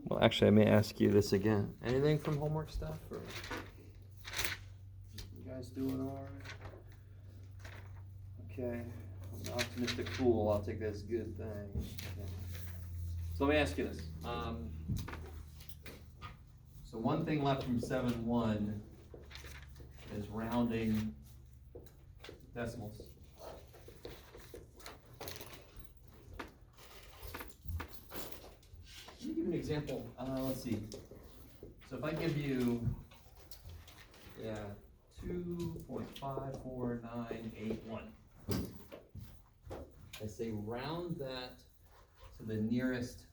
Well, actually, I may ask you this again. Anything from homework stuff? Or you guys doing all right? Okay. I'm an optimistic fool. I'll take that as a good thing. Okay. So let me ask you this. So one thing left from 7-1 is rounding decimals. Let me give you an example. Let's see. So if I give you, 2.54981. I say round that to the nearest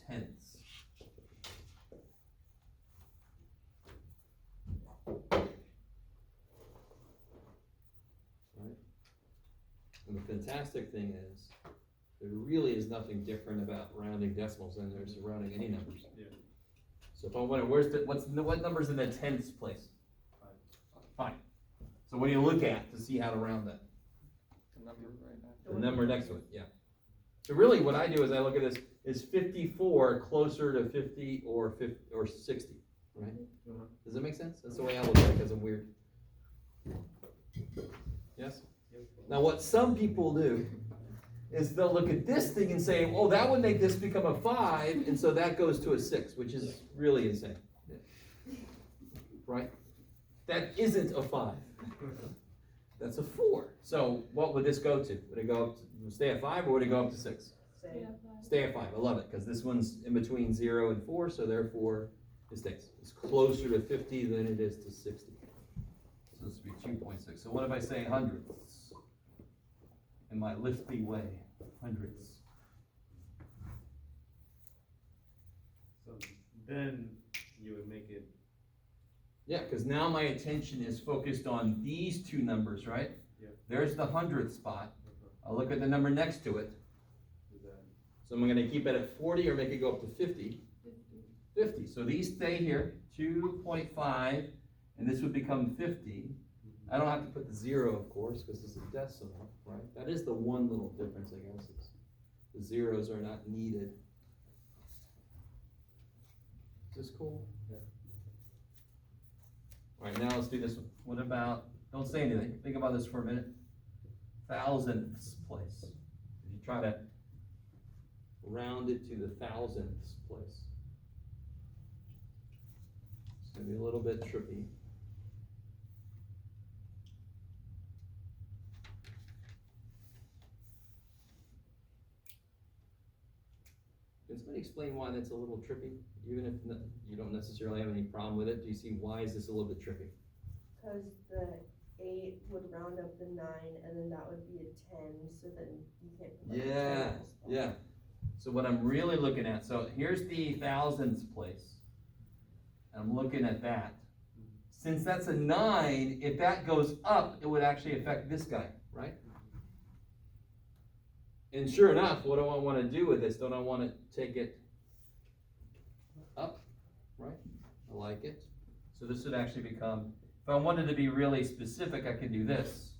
tenths. Right? And the fantastic thing is, there really is nothing different about rounding decimals than there's rounding any numbers. Yeah. So if I want to, what number's in the tenths place? 5. So what do you look at to see how to round that? The number right now. The number next to it, yeah. So really what I do is I look at this, is 54 closer to 50 or 60, right? Does that make sense? That's the way I look at it because I'm weird. Yes? Now what some people do is they'll look at this thing and say, oh, that would make this become a 5, and so that goes to a 6, which is really insane. Right? That isn't a 5. That's a 4. So what would this go to? Would it go up to, stay at 5, or would it go up to 6? Stay at 5. I love it, because this one's in between 0 and 4, so therefore it stays. It's closer to 50 than it is to 60. So this would be 2.6. So what if I say hundredths? In my lifty way, hundredths. So then you would make it. Yeah, because now my attention is focused on these two numbers, right? Yeah. There's the hundredth spot. I'll look at the number next to it. So I'm going to keep it at 40 or make it go up to 50. 50. So these stay here, 2.5, and this would become 50. I don't have to put the 0, of course, because this is a decimal, right? That is the one little difference, I guess. Is the zeros are not needed. Is this cool? Yeah. All right, now let's do this one. What about, don't say anything. Think about this for a minute. Thousandths place. If you try to round it to the thousandths place. It's going to be a little bit trippy. Can somebody explain why that's a little trippy? Even if you don't necessarily have any problem with it, do you see why is this a little bit trippy? Because the 8 would round up the 9, and then that would be a 10, so then you can't put like a 10 in this spot. Yeah. So what I'm really looking at, so here's the thousandths place. I'm looking at that. Since that's a 9, if that goes up, it would actually affect this guy, right? And sure enough, what do I want to do with this? Don't I want to take it up, right? I like it. So this would actually become, if I wanted to be really specific, I could do this.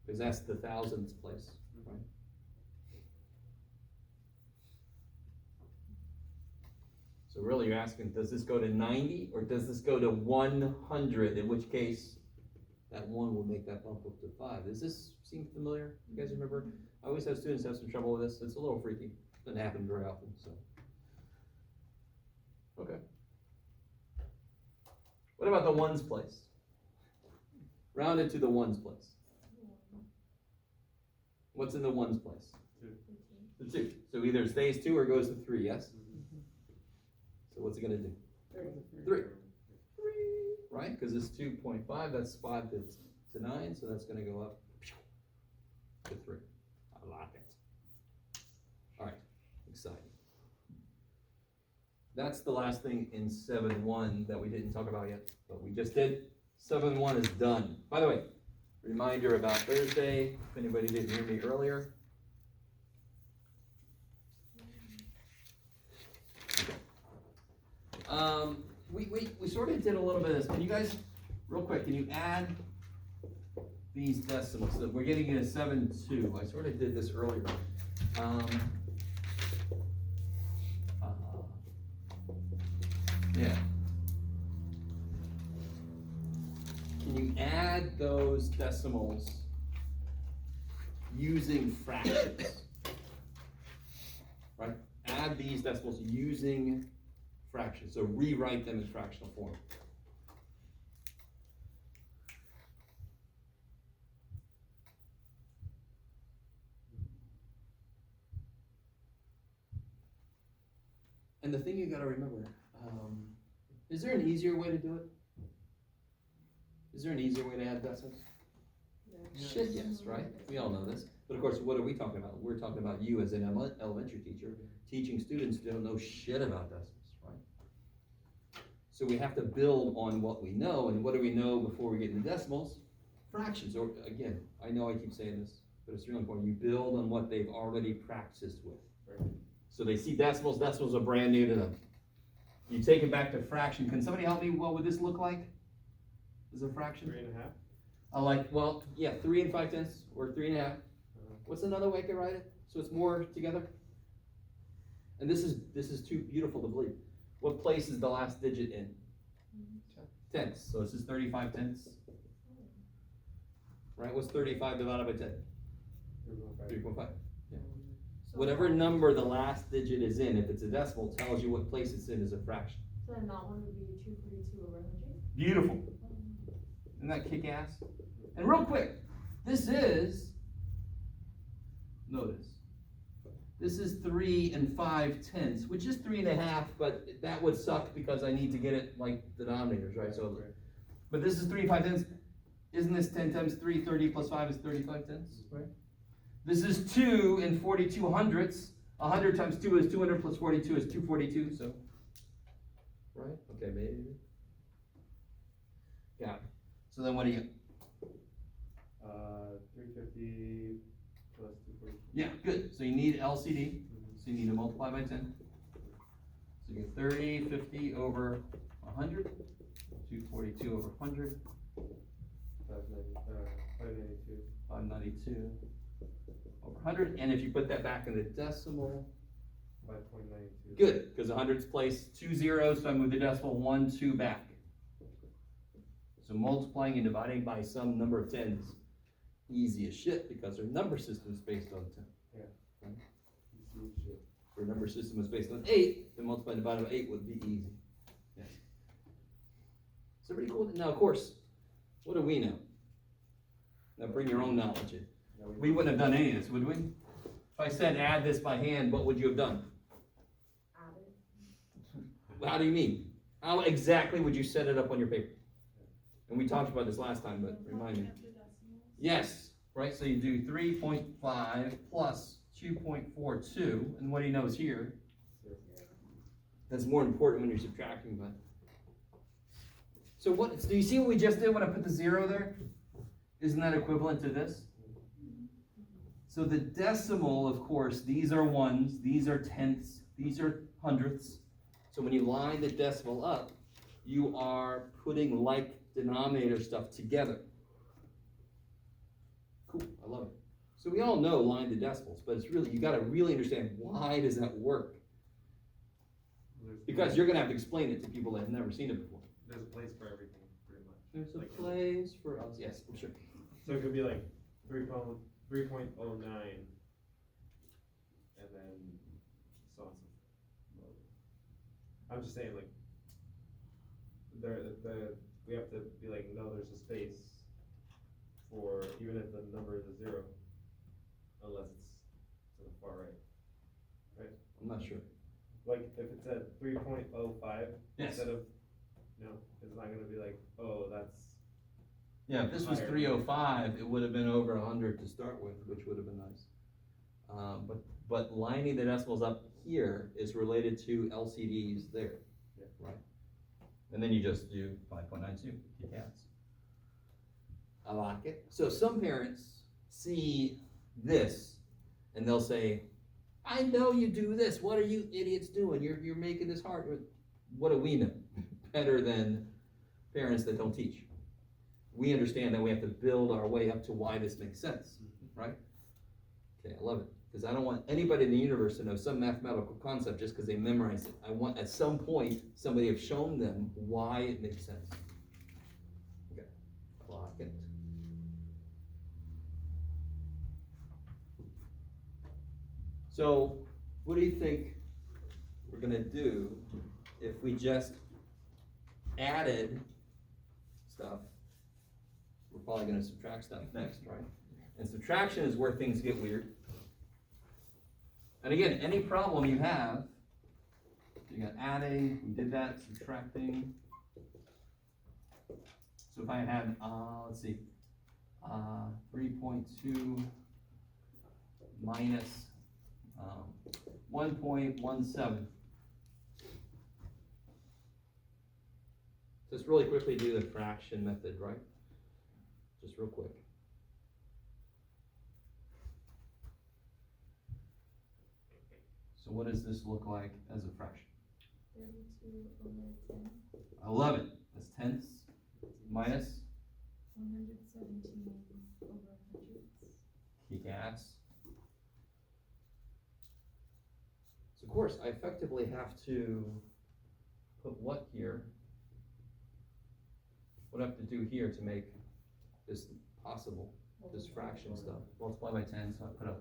Because that's the thousandths place, right? So really you're asking, does this go to 90 or does this go to 100? In which case, that 1 will make that bump up to 5. Does this seem familiar? You guys remember? I always have students have some trouble with this. It's a little freaky. Doesn't happen very often, so. Okay. What about the ones place? Round it to the ones place. What's in the ones place? 2. The 2. So either it stays 2 or goes to 3, yes? So what's it going to do? 3. Right? Because it's 2.5, that's 5 to 9, so that's going to go up to 3. I like it. All right, exciting. That's the last thing in 7.1 that we didn't talk about yet, but we just did. 7.1 is done. By the way, reminder about Thursday, if anybody didn't hear me earlier. We sort of did a little bit of this. Can you guys, real quick, can you add these decimals? So we're getting into 7.2. I sort of did this earlier. Yeah. Can you add those decimals using fractions? Right? Add these decimals using fractions. So rewrite them in fractional form. And the thing you gotta remember, is there an easier way to do it? Is there an easier way to add decimals? Yeah. Shit, yes, right? We all know this. But of course, what are we talking about? We're talking about you as an elementary teacher, teaching students who don't know shit about decimals, right? So we have to build on what we know, and what do we know before we get into decimals? Fractions, or again, I know I keep saying this, but it's really important. You build on what they've already practiced with. Right. So they see decimals are brand new to them. You take it back to fraction. Can somebody help me? What would this look like? Is a fraction? 3.5. Well, yeah, 3 5/10 or 3.5. What's another way I could write it? So it's more together? And this is too beautiful to believe. What place is the last digit in? Tenths. So this is 35 tenths. Right? What's 35 divided by 10? 3.5. Yeah. Whatever number the last digit is in, if it's a decimal, tells you what place it's in as a fraction. So then that one would be 242 over 100? Beautiful. Isn't that kick-ass? And real quick, this is, notice, this is 3 5/10, which is 3.5, but that would suck because I need to get it like denominators, right? So, but this is 3 5/10. Isn't this 10 times 3, 30 plus 5 is 35 tenths, right? This is 2 42 hundredths. 100 times 2 is 200 plus 42 is 242, so, right? Okay, maybe. Yeah. So then what do you get? 350 plus 240. Yeah, good. So you need LCD. So you need to multiply by 10. So you get 30, 50 over 100. 242 over 100. 592. 592 over 100. And if you put that back in the decimal, 5.92. good, because 100's placed 2 zeros, so I move the decimal 1, 2 back. So multiplying and dividing by some number of tens, easy as shit, because our number system is based on 10. Yeah. Right? Easy as shit. If our number system was based on 8, then multiplying and dividing by 8 would be easy. Yes. So pretty cool. Now, of course, what do we know? Now bring your own knowledge in. We wouldn't have done any of this, would we? If I said add this by hand, what would you have done? Add it. How do you mean? How exactly would you set it up on your paper? And we talked about this last time, but remind me. Yes, right, so you do 3.5 plus 2.42, and what he knows here, that's more important when you're subtracting, but. So do you see what we just did when I put the 0 there? Isn't that equivalent to this? So the decimal, of course, these are ones, these are tenths, these are hundredths. So when you line the decimal up, you are putting like denominator stuff together. Cool, I love it. So we all know line the decimals, but it's really, you gotta really understand why does that work? Because you're gonna have to explain it to people that have never seen it before. There's a place for everything, pretty much. There's a Like, place for us, yes, I'm sure. So it could be like 3.09, and then so on. I'm just saying, like, we have to be like, no, there's a space for, even if the number is a 0, unless it's to the far right. I'm not sure. Like, if it's at 3.05, Yes. instead of, it's not gonna be like, oh, that's. Yeah, if this was higher. 305, it would have been over 100 to start with, which would have been nice. But lining the decimals up here is related to LCDs there, Yeah. right? And then you just do 5.92, you cats. I like it. So some parents see this and they'll say, I know you do this. What are you idiots doing? You're making this hard. What do we know better than parents that don't teach? We understand that we have to build our way up to why this makes sense, right? Okay, I love it. because I don't want anybody in the universe to know some mathematical concept just because they memorize it. I want at some point somebody have shown them why it makes sense. Okay, clock it. So, what do you think we're gonna do if we just added stuff? We're probably gonna subtract stuff next, right? And subtraction is where things get weird. And again, any problem you have, you got adding, we did that, subtracting. So if I had, let's see, 3.2 minus 1.17. Just really quickly do the fraction method, right? Just real quick. So what does this look like as a fraction? 32 over 10. 11, that's tenths, minus 117 over hundreds. kick ass. So of course, I effectively have to put what here? What do I have to do here to make this possible? This fraction stuff. Multiply by 10, so I put an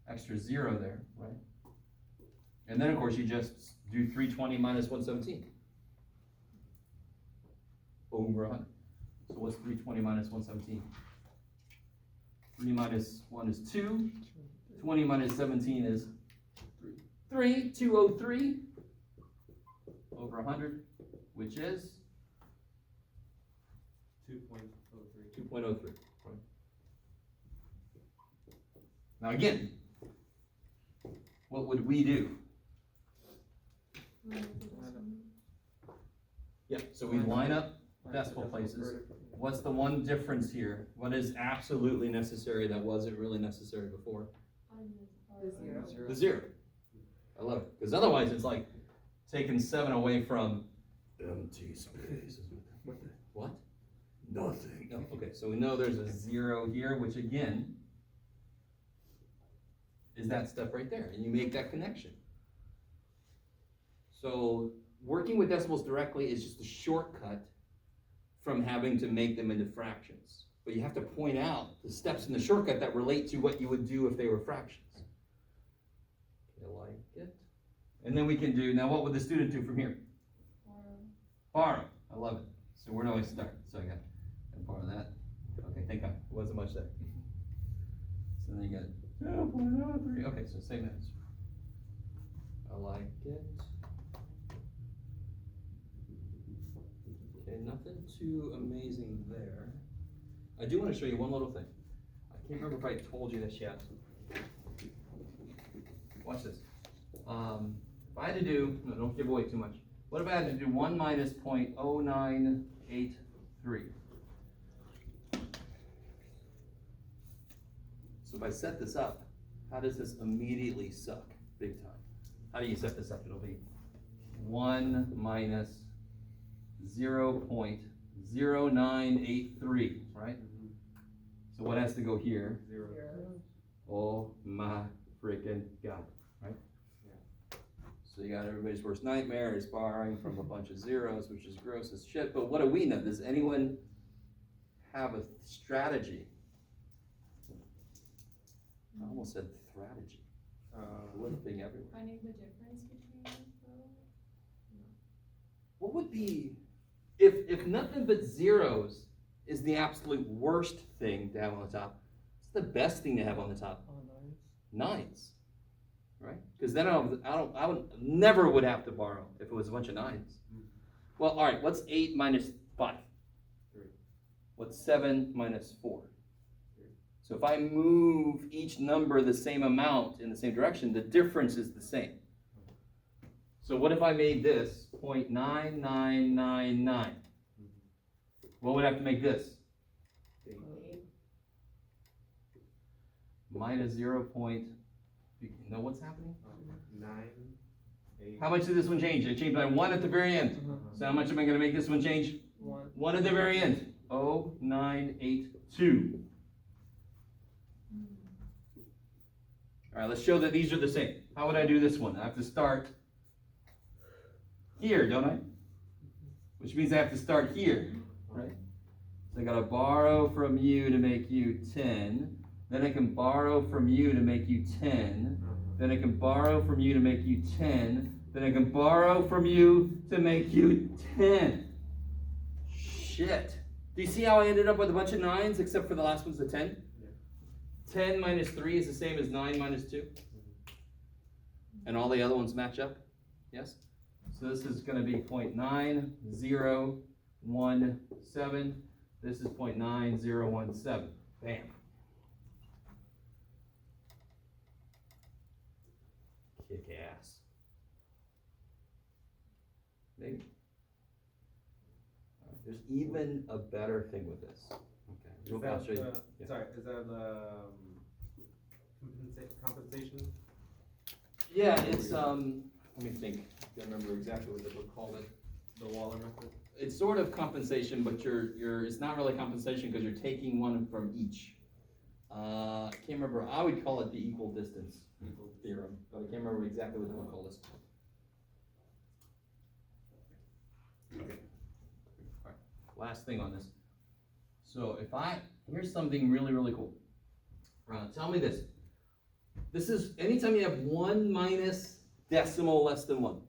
extra 0 there, right? And then of course you just do 320 minus 117 over 100. So what's 320 minus 117? 3 minus 1 is 2. 20 minus 17 is 3. 203 over 100, which is 2.03. 2.03. Right? Now again, what would we do? Yeah, so we line up decimal places. What's the one difference here? What is absolutely necessary that wasn't really necessary before? The 0. I love it, because otherwise it's like taking 7 away from empty space. What? Nothing. No, okay, so we know there's a 0 here, which again is that stuff right there, and you make that connection. So working with decimals directly is just a shortcut from having to make them into fractions. But you have to point out the steps in the shortcut that relate to what you would do if they were fractions. I like it. And then we can do, now what would the student do from here? Borrow. I love it. So where do I start? So I got borrow that. Okay, thank God. It wasn't much there. So then you got 2.03. Okay, so same answer. I like it. Okay, nothing too amazing there. I do want to show you one little thing. I can't remember if I told you this yet. Watch this. If I had to do, no, don't give away too much. What if I had to do 1 minus 0.0983? So if I set this up, how does this immediately suck big time? How do you set this up? It'll be 1 minus 0.0983, right? So what has to go here? 0. Oh my freaking God, right? Yeah. So you got everybody's worst nightmare is borrowing from a bunch of zeros, which is gross as shit. But what do we know? Does anyone have a strategy? I almost said strategy. Limping everywhere. Finding the difference between both? What would be, if nothing but zeros is the absolute worst thing to have on the top, what's the best thing to have on the top? Nines, right? Because then I would never would have to borrow if it was a bunch of nines. Well, all right. What's 8 minus 5? 3. What's 7 minus 4? 3. So if I move each number the same amount in the same direction, the difference is the same. So what if I made this 0.9999? What would I have to make this? 8. Minus 0. You know what's happening? 9. 8. How much did this one change? It changed by 1 at the very end. So how much am I going to make this one change? 1 at the very end. 0.982. Alright, let's show that these are the same. How would I do this one? I have to start here, don't I? Which means I have to start here, right? So I gotta borrow from you to make you 10. Then I can borrow from you to make you 10. Then I can borrow from you to make you 10. Then I can borrow from you to make you 10. Shit. Do you see how I ended up with a bunch of 9s except for the last one's a 10? Yeah. 10 minus 3 is the same as 9 minus 2. And all the other ones match up? Yes? So this is going to be 0.9017. This is 0.9017. Bam. Kick ass. Maybe. There's even a better thing with this. Okay. Is I'll show you. that, Yeah. sorry, is that compensation? Yeah, it's let me think. I can't remember exactly what the book called it. The Waller method? It's sort of compensation, but it's not really compensation because you're taking one from each. I can't remember. I would call it the equal distance theorem, but I can't remember exactly what the book called this. Okay. All right. Last thing on this. So here's something really, really cool. Tell me this. This is anytime you have 1 minus decimal less than 1.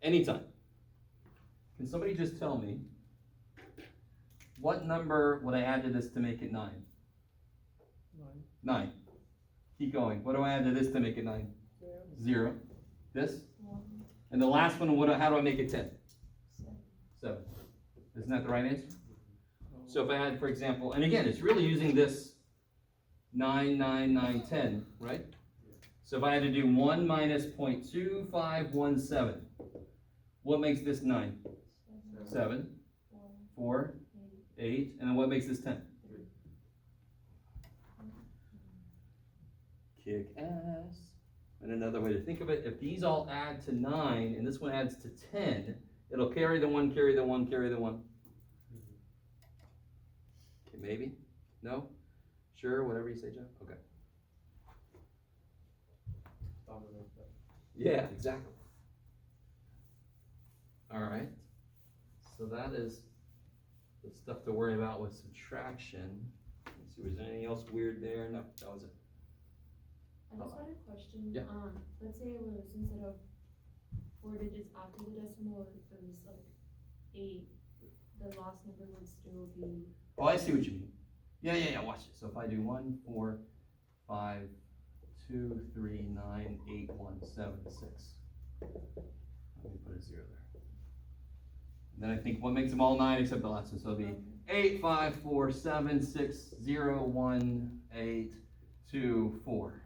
Anytime. Can somebody just tell me what number would I add to this to make it 9? 9. Keep going. What do I add to this to make it 9? 0. This? 1, And the last one, how do I make it 10? 7. 7. Isn't that the right answer? So if I had, for example, and again, it's really using this 9, 9, 9, 10, right? So if I had to do 1 minus 0.2517, what makes this 9? 7, 4, 8, and then what makes this 10? Kick ass. And another way to think of it, if these all add to 9 and this one adds to 10, it'll carry the 1, carry the 1, carry the 1. Okay, maybe? No? Sure, whatever you say, Jeff? Okay. Yeah, exactly. All right. So that is the stuff to worry about with subtraction. Let's see, was there anything else weird there? No, that was it. I just had a question. Yeah. Let's say it was instead of 4 digits after the decimal, it was like 8. The last number would still be. Oh, I see what you mean. Yeah. Watch it. So if I do 1, 4, 5, 2, 3, 9, 8, 1, 7, 6. Let me put a 0 there. And then I think what makes them all 9 except the last one. So it'll be 8, 5, 4, 7, 6, 0, 1, 8, 2, 4.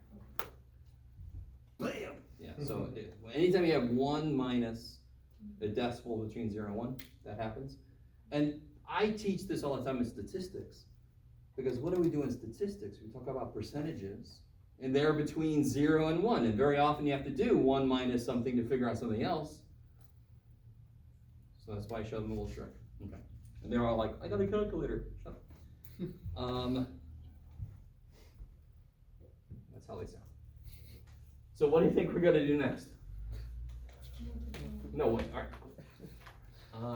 Bam! Yeah, so anytime you have 1 minus a decimal between 0 and 1, that happens. And I teach this all the time in statistics. Because what do we do in statistics? We talk about percentages. And they're between 0 and 1. And very often you have to do 1 minus something to figure out something else. So that's why I showed them a little trick. Okay. And they're all like, I got a calculator. Shut up. That's how they sound. So what do you think we're going to do next? No way. All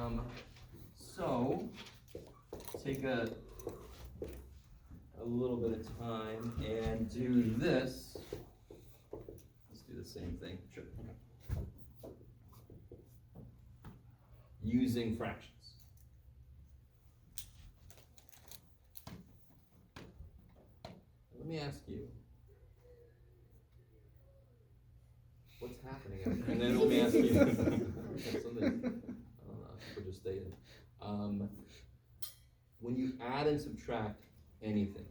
right. So take a little bit of time and do this. Let's do the same thing. Sure. Okay. Using fractions. Let me ask you, what's happening? And then let me ask you, something people just stated. When you add and subtract anything,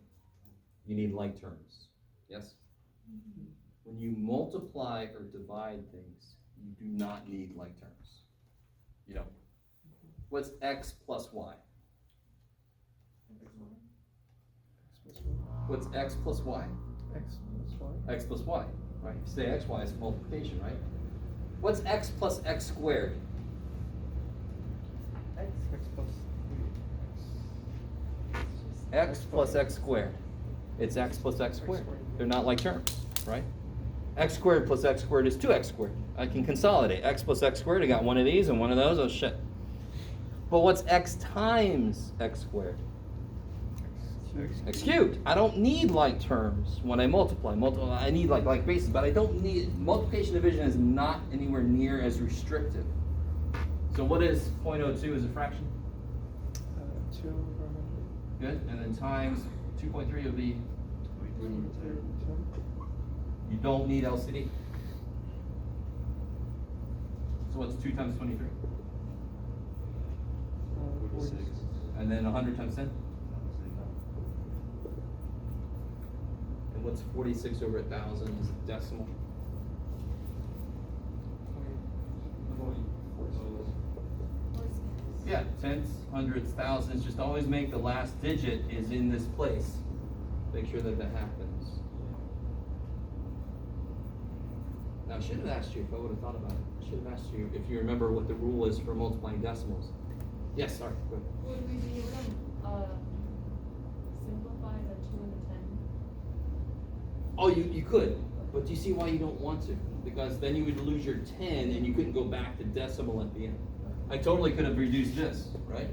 you need like terms. Yes? Mm-hmm. When you multiply or divide things, you do not need like terms. You don't. What's x plus y? What's x plus y? X plus y. X plus y, right? If you say x, y is multiplication, right? What's x plus x squared? X plus X plus x squared. It's x plus x squared. They're not like terms, right? X squared plus x squared is 2x squared. I can consolidate. X plus x squared, I got one of these and one of those, oh shit. But what's x times x squared? X cubed. I don't need like terms when I multiply. I need like bases, but I don't need, multiplication division is not anywhere near as restrictive. So what is 0.02 as a fraction? 2 over 100. Good, and then times 2.3 would be, you don't need LCD. So what's 2 times 23? 46. And then 100 times 10? And what's 46 over 1,000 is decimal? Yeah, tenths, hundreds, thousands, just always make the last digit is in this place. Make sure that happens. Now, I should have asked you if I would have thought about it. I should have asked you if you remember what the rule is for multiplying decimals. Yes, sorry, go ahead. Would we be able to, simplify the 2 and the 10? Oh, you could, but do you see why you don't want to? Because then you would lose your 10 and you couldn't go back to decimal at the end. I totally could have reduced this, right?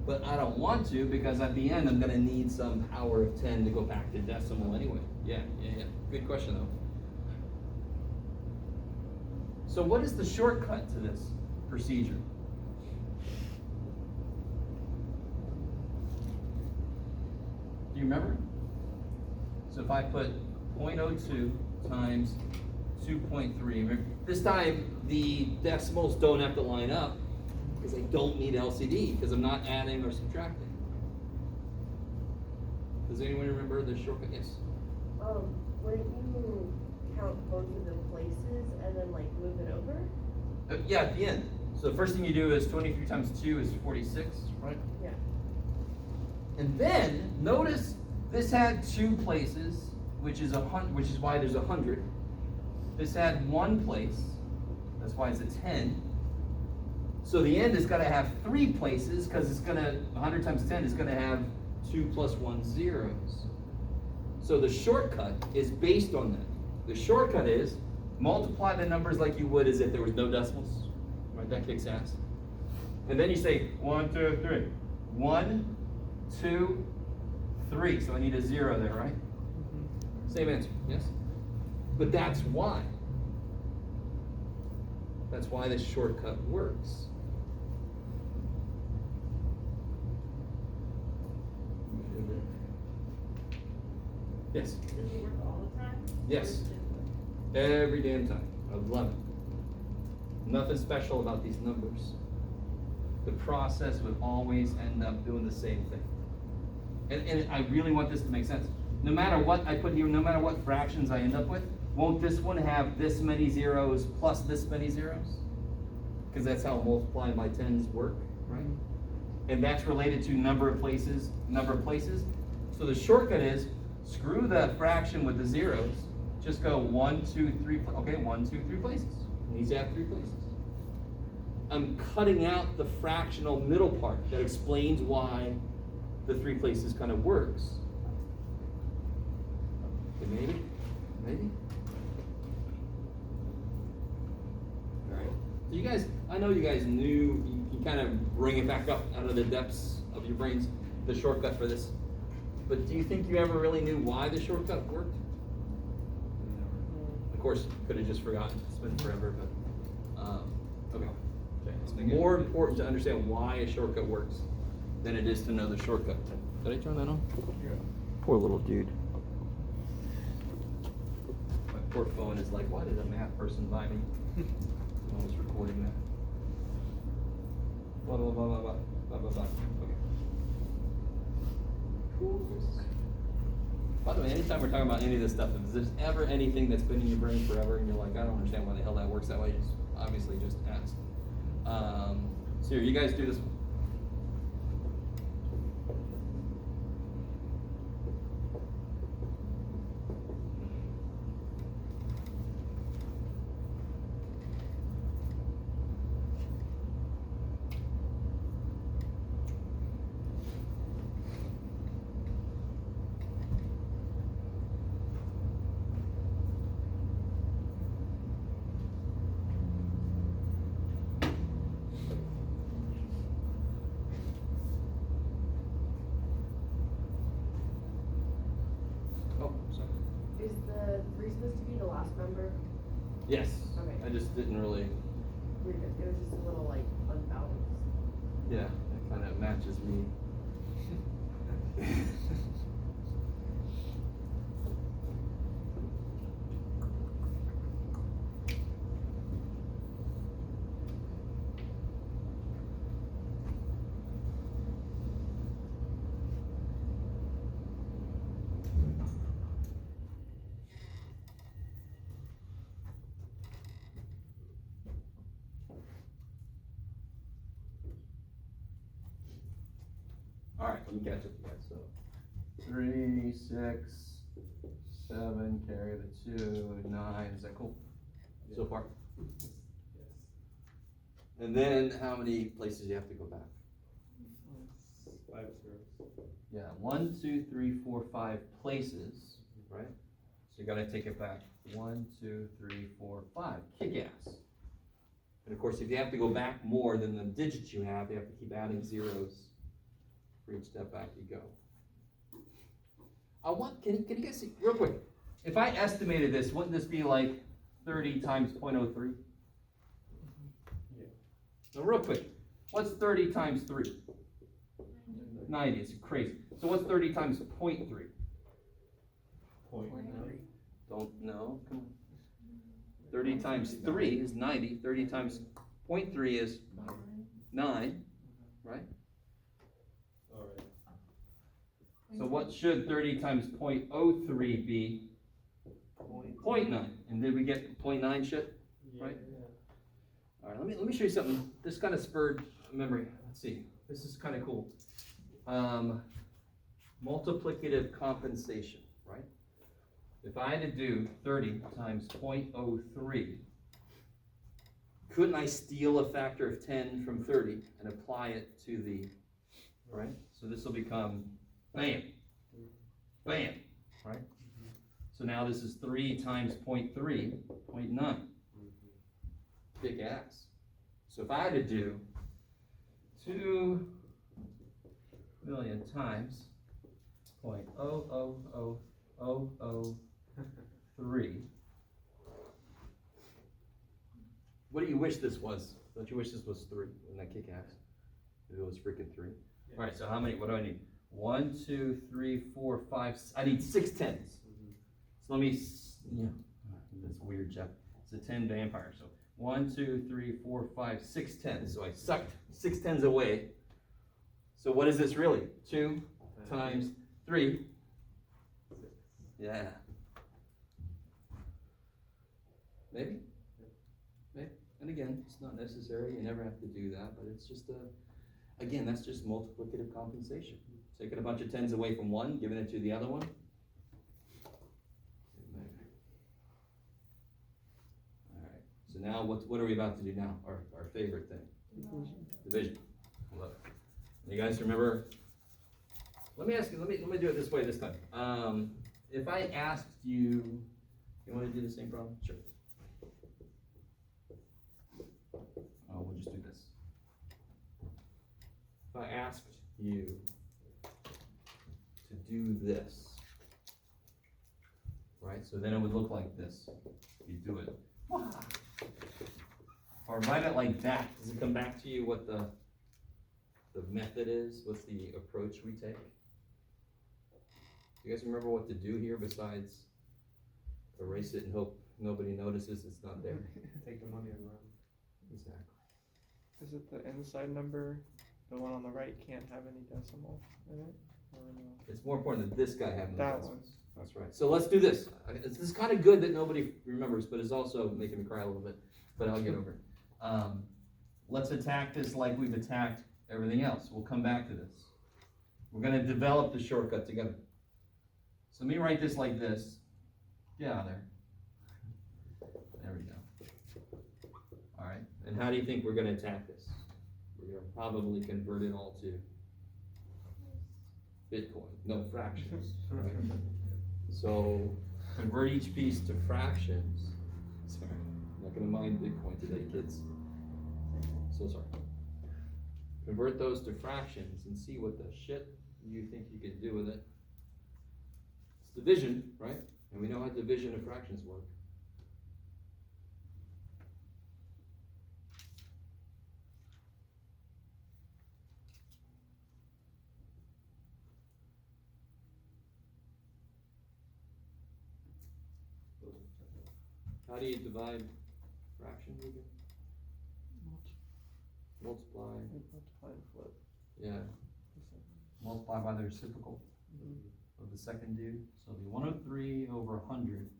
But I don't want to because at the end I'm gonna need some power of 10 to go back to decimal anyway. Yeah. Good question though. So what is the shortcut to this procedure? Do you remember? So if I put 0.02 times 2.3, this time the decimals don't have to line up because I don't need LCD because I'm not adding or subtracting. Does anyone remember the shortcut? Yes. Wouldn't you count both of the places and then like move it over? Yeah, at the end. So the first thing you do is 23 times 2 is 46, right? Yeah. And then notice this had 2 places, which is why there's 100. This had 1 place, that's why it's a 10. So the end is going to have 3 places because it's going to 100 times 10 is going to have 2 plus 1 zeros. So the shortcut is based on that. The shortcut is multiply the numbers like you would as if there was no decimals. Right? That kicks ass. And then you say 1, 2, 3. 1, 2, 3. So I need a 0 there, right? Mm-hmm. Same answer, yes? But that's why. That's why this shortcut works. Yes? Does it work all the time? Yes. Every damn time. I love it. Nothing special about these numbers. The process would always end up doing the same thing. And I really want this to make sense. No matter what I put here, no matter what fractions I end up with, won't this one have this many zeros plus this many zeros? Because that's how multiplying by 10s work, right? And that's related to number of places. So the shortcut is, screw the fraction with the zeros, just go 1, 2, 3, okay, 1, 2, 3 places. It needs to have 3 places. I'm cutting out the fractional middle part that explains why the 3 places kind of works. Okay, maybe? All right. So you guys, I know you guys knew, you kind of bring it back up out of the depths of your brains, the shortcut for this. But do you think you ever really knew why the shortcut worked? Of course, could have just forgotten. It's been forever, but okay. It's more important to understand why a shortcut works than it is to know the shortcut. Did I turn that on? Yeah. Poor little dude. My poor phone is like, why did a math person buy me? I was recording that. Blah, blah, blah, blah, blah, blah, blah, blah. Okay. Cool. By the way, anytime we're talking about any of this stuff, if there's ever anything that's been in your brain forever and you're like, I don't understand why the hell that works that way, just obviously just ask. So here, you guys do this one. supposed to be the last number? Yes, Okay. I just didn't really, You're good. It was just a little like unbalanced. yeah, it kind of matches me. All right, let me catch up to you guys. So 3, 6, 7, carry the 2, 9. Is that cool so far? Yes. And then how many places you have to go back? 5 zeros. Yeah, 1, 2, 3, 4, 5 places, right? So you gotta take it back. 1, 2, 3, 4, 5. Kick ass. And of course, if you have to go back more than the digits you have to keep adding zeros for each step back you go. Can you guys see, real quick, if I estimated this, wouldn't this be like 30 times 0.03? Yeah. So real quick, what's 30 times 3? 90, it's crazy. So what's 30 times 0.3? 0.9. Don't know, come on. 30 times 3 is 90, 30 times 0.3 is 9, right? Alright. So what should 30 times 0.03 be? 0.9. And did we get 0.9 shit? Yeah. Right. All right, let me show you something. This kind of spurred memory. Let's see. This is kind of cool. Multiplicative compensation, right? If I had to do 30 times 0.03, couldn't I steal a factor of 10 from 30 and apply it to the, right? So this will become, bam, bam, right? So now this is 3 times 0.3, 0.9. Big ass. So if I had to do 2 million times 0.00003, what do you wish this was? Don't you wish this was 3? Wouldn't that kick ass? If it was freaking 3. Yeah. All right, so how many, what do I need? 1, 2, 3, 4, 5, I need 6 tens. So let me, that's weird, Jeff. It's a 10 vampire, so 1, 2, 3, 4, 5, 6 tens. So I sucked 6 tens away. So what is this really? 2 times 3. Yeah. Maybe? Maybe. And again, it's not necessary. You never have to do that, but it's just again, that's just multiplicative compensation. Taking a bunch of tens away from one, giving it to the other one. All right. So now what are we about to do now? Our favorite thing. Division. Love it. You guys remember? Let me ask you, let me do it this way this time. If I asked you want to do the same problem? Sure. Oh, we'll just do this. If I asked you to do this, right? So then it would look like this. You do it. Or write it like that. Does it come back to you what the method is? What's the approach we take? You guys remember what to do here besides erase it and hope nobody notices it's not there? Take the money and run. Exactly. Is it the inside number, the one on the right can't have any decimal in it? Or no? It's more important that this guy have no That decimals. That's right. So let's do this. This is kind of good that nobody remembers, but it's also making me cry a little bit, but I'll get over it. Let's attack this like we've attacked everything else. We'll come back to this. We're gonna develop the shortcut together. So let me write this like this. Get out of there. There we go. All right, and how do you think we're gonna attack this? We're gonna probably convert it all to Bitcoin, no fractions, right? So convert each piece to fractions. Sorry, I'm not gonna mind Bitcoin today, kids. So sorry. Convert those to fractions and see what the shit you think you can do with it. It's division, right? And we know how division of fractions work. How do you divide fractions again? Multiply, Multiply and flip. yeah, Multiply by the reciprocal of the second dude, so it'll be 103 over 100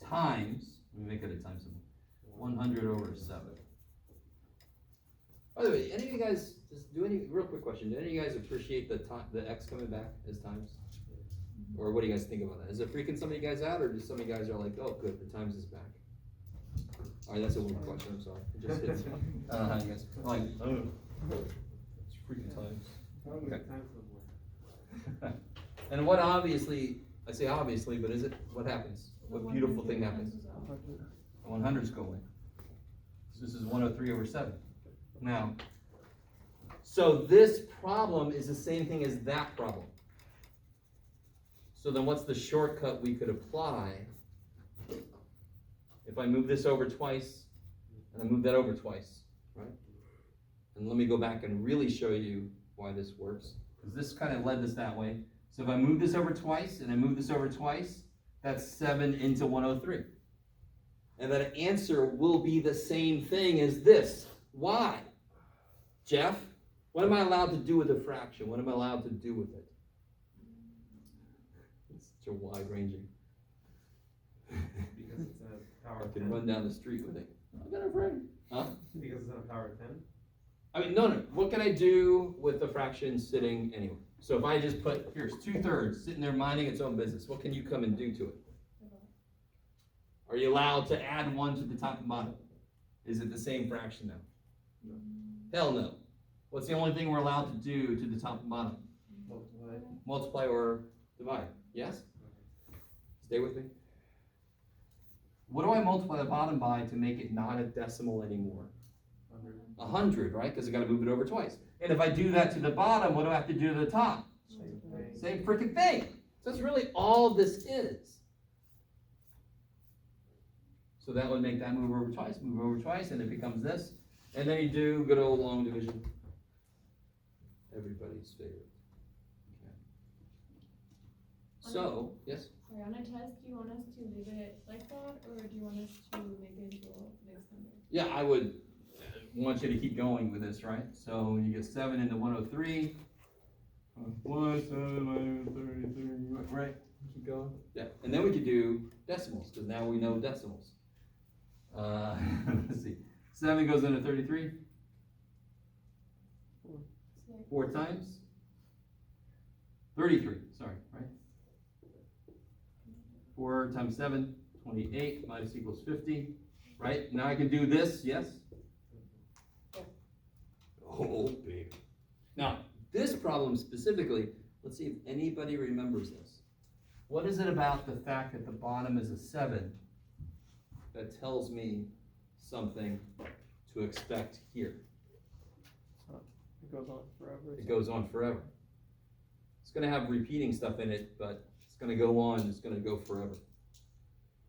times, let me make it a time symbol, 100 over 7. By the way, any of you guys, just do any, real quick question, do any of you guys appreciate the x coming back as times? Or what do you guys think about that? Is it freaking some of you guys out, or do some of you guys are like, oh, good, the times is back? Alright, that's a weird question, I'm sorry. It just hits me. I don't know how you guys, I'm like, oh, it's freaking times. Probably Okay. time somewhere. And what obviously, I say obviously, but is it, what happens? What beautiful thing happens? 100's go away. So this is 103 over 7. Now, so this problem is the same thing as that problem. So then what's the shortcut we could apply? If I move this over twice, and I move that over twice, right? And let me go back and really show you why this works, because this kind of led us that way. So if I move this over twice, and I move this over twice, that's 7 into 103. And that answer will be the same thing as this. Why? Jeff, what am I allowed to do with a fraction? What am I allowed to do with it? It's such a wide-ranging. Because it's a power I of can 10. run down the street with it. I got a friend. Huh? Because it's in a power of 10. I mean, no. What can I do with the fraction sitting anywhere? So if I just put, here's 2/3 sitting there minding its own business, what can you come and do to it? Are you allowed to add 1 to the top and bottom? Is it the same fraction now? No. Hell no. What's the only thing we're allowed to do to the top and bottom? Multiply. Multiply or divide. Yes? Stay with me. What do I multiply the bottom by to make it not a decimal anymore? 100. 100, right? Because I got to move it over twice. And if I do that to the bottom, what do I have to do to the top? Same thing. Same freaking thing. So that's really all this is. So that would make that move over twice, and it becomes this. And then you do good old long division. Everybody's favorite. Okay. So, yes? Sorry, on a test, do you want us to leave it like that, or do you want us to make it into a mixed number? Yeah, I would want you to keep going with this, right? So you get 7 into 103. Plus 7 minus 33, right? Keep going. Yeah, and then we could do decimals, because now we know decimals. Let's see. 7 goes into 33. 4 times? 33, sorry, right? 4 times 7, 28, minus equals 50, right? Now I can do this, yes? Oh, baby. Now, this problem specifically, let's see if anybody remembers this. What is it about the fact that the bottom is a 7 that tells me something to expect here? It goes on forever. It goes on forever. It's going to have repeating stuff in it, but it's going to go on, it's going to go forever.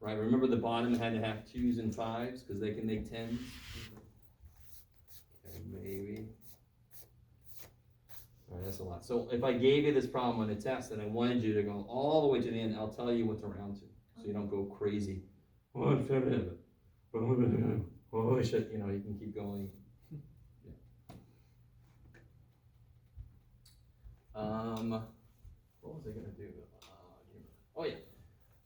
Right? Remember the bottom had to have 2s and 5s because they can make 10s? Okay, maybe. All right, that's a lot. So if I gave you this problem on a test and I wanted you to go all the way to the end, I'll tell you what to round to, so you don't go crazy. Oh shit, you know, you can keep going. What was I gonna do? Oh yeah.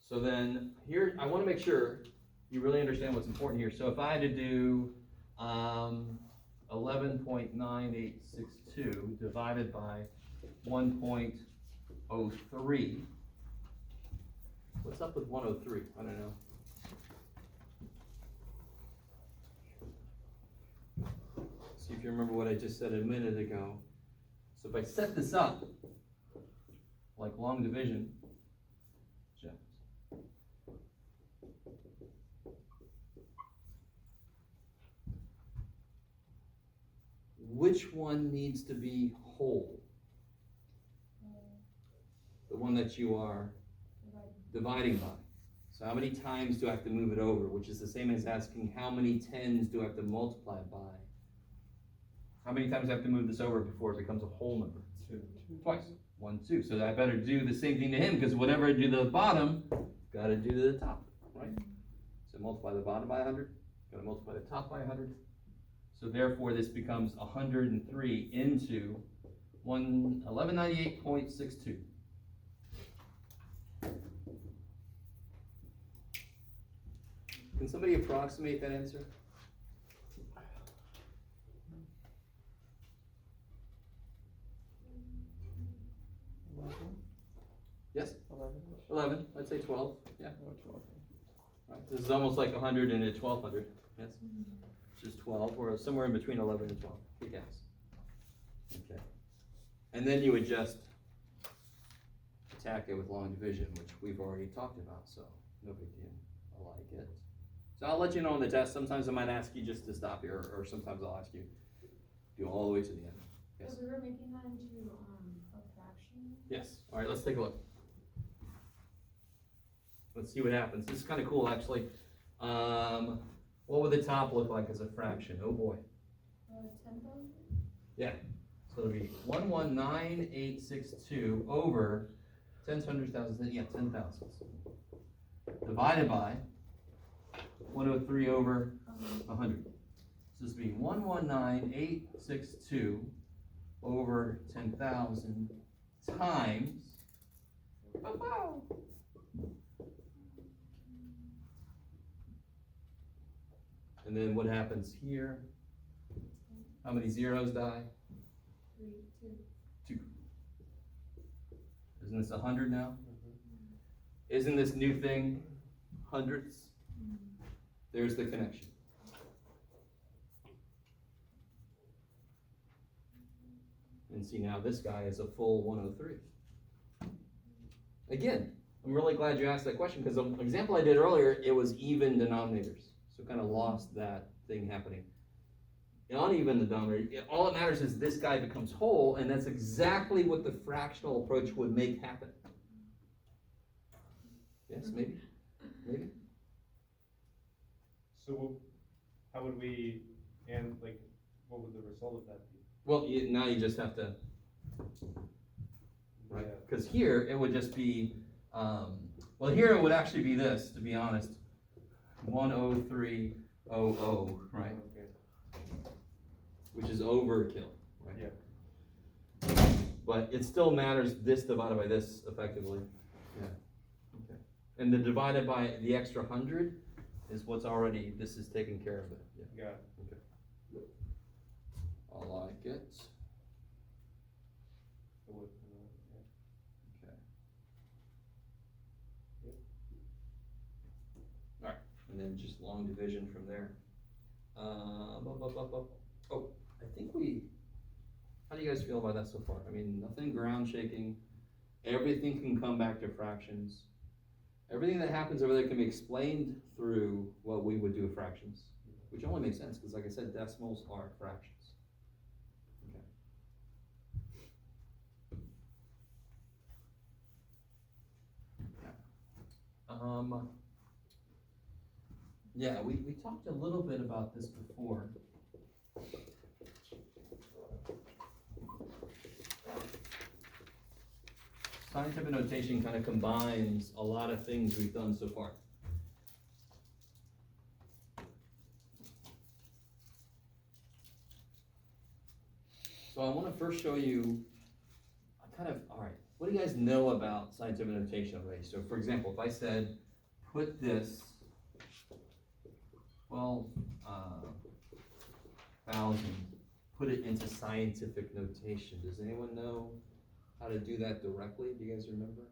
So then here, I want to make sure you really understand what's important here. So if I had to do 11.9862 divided by 1.03, what's up with 103? I don't know. See if you remember what I just said a minute ago. So if I set this up like long division, which one needs to be whole? The one that you are dividing by. So how many times do I have to move it over, which is the same as asking how many tens do I have to multiply it by? How many times do I have to move this over before it becomes a whole number? 2. Twice. 1, 2. So I better do the same thing to him, because whatever I do to the bottom, gotta do to the top, right? So multiply the bottom by 100, gotta multiply the top by 100. So therefore, this becomes 103 into 1198.62. Can somebody approximate that answer? Yes? 11, I'd say 12, yeah. Right, this is almost like 100 and a 1200, yes? Which is 12, or somewhere in between 11 and 12, good guess. Okay. And then you would just attack it with long division, which we've already talked about, so no big deal. I like it. So I'll let you know on the test. Sometimes I might ask you just to stop here, or sometimes I'll ask you do all the way to the end. Yes? So we were making that into, a fraction? Yes. All right, let's take a look. Let's see what happens. This is kind of cool, actually. What would the top look like as a fraction? Oh boy. 10,000? Yeah. So it'll be 119862 over 10s, 100s, thousands, yeah, 10,000. Divided by 103 over 100. So this would be 119862 over 10,000 times. And then what happens here? How many zeros die? 3, 2. 2. Isn't this 100 now? Isn't this new thing hundreds? There's the connection. And see, now this guy is a full 103. Again, I'm really glad you asked that question, because the example I did earlier, it was even denominators. So kind of lost that thing happening. Uneven denominator, all that matters is this guy becomes whole, and that's exactly what the fractional approach would make happen. Yes, maybe? Maybe? So how would we, and like, what would the result of that be? Well, now you just have to, right? Yeah. Because here, it would just be, well, here it would actually be this, to be honest. 10300, right? Okay. Which is overkill, right? Yeah. But it still matters this divided by this effectively. Yeah. Okay. And the divided by the extra 100 is what's already, this is taking care of it. Yeah. Got it. I like it. So what, Okay. Alright, and then just long division from there. Oh, I think how do you guys feel about that so far? I mean, nothing ground shaking. Everything can come back to fractions. Everything that happens over there can be explained through what we would do with fractions, which only makes sense, because like I said, decimals are fractions. Yeah, we talked a little bit about this before. Scientific notation kind of combines a lot of things we've done so far. So I want to first show you, alright, what do you guys know about scientific notation already? So for example, if I said, put this 12,000, put it into scientific notation. Does anyone know how to do that directly? Do you guys remember?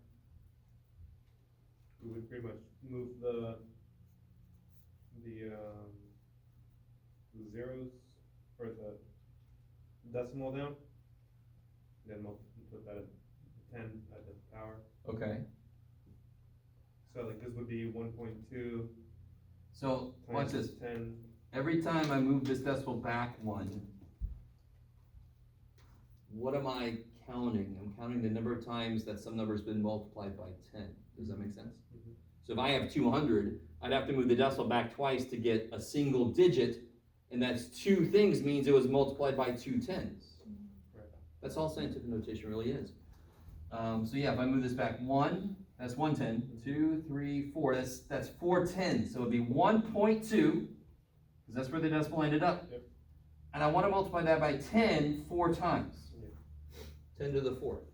we would pretty much move the zeros, or the decimal down, then put that at 10 at the power. Okay. So like this would be 1.2 So watch times this. 10. Every time I move this decimal back one, what am I counting? I'm counting the number of times that some number's been multiplied by 10. Does that make sense? Mhm. So if I have 200, I'd have to move the decimal back twice to get a single digit, and that's two things means it was multiplied by 2 tens. Right. That's all scientific notation really is. So yeah, if I move this back 1, that's 1 10, 2, 3, 4, that's 4 tens. So it'd be 1.2, because that's where the decimal ended up. Yep. And I want to multiply that by 10 4 times. Yeah. 10 to the 4th.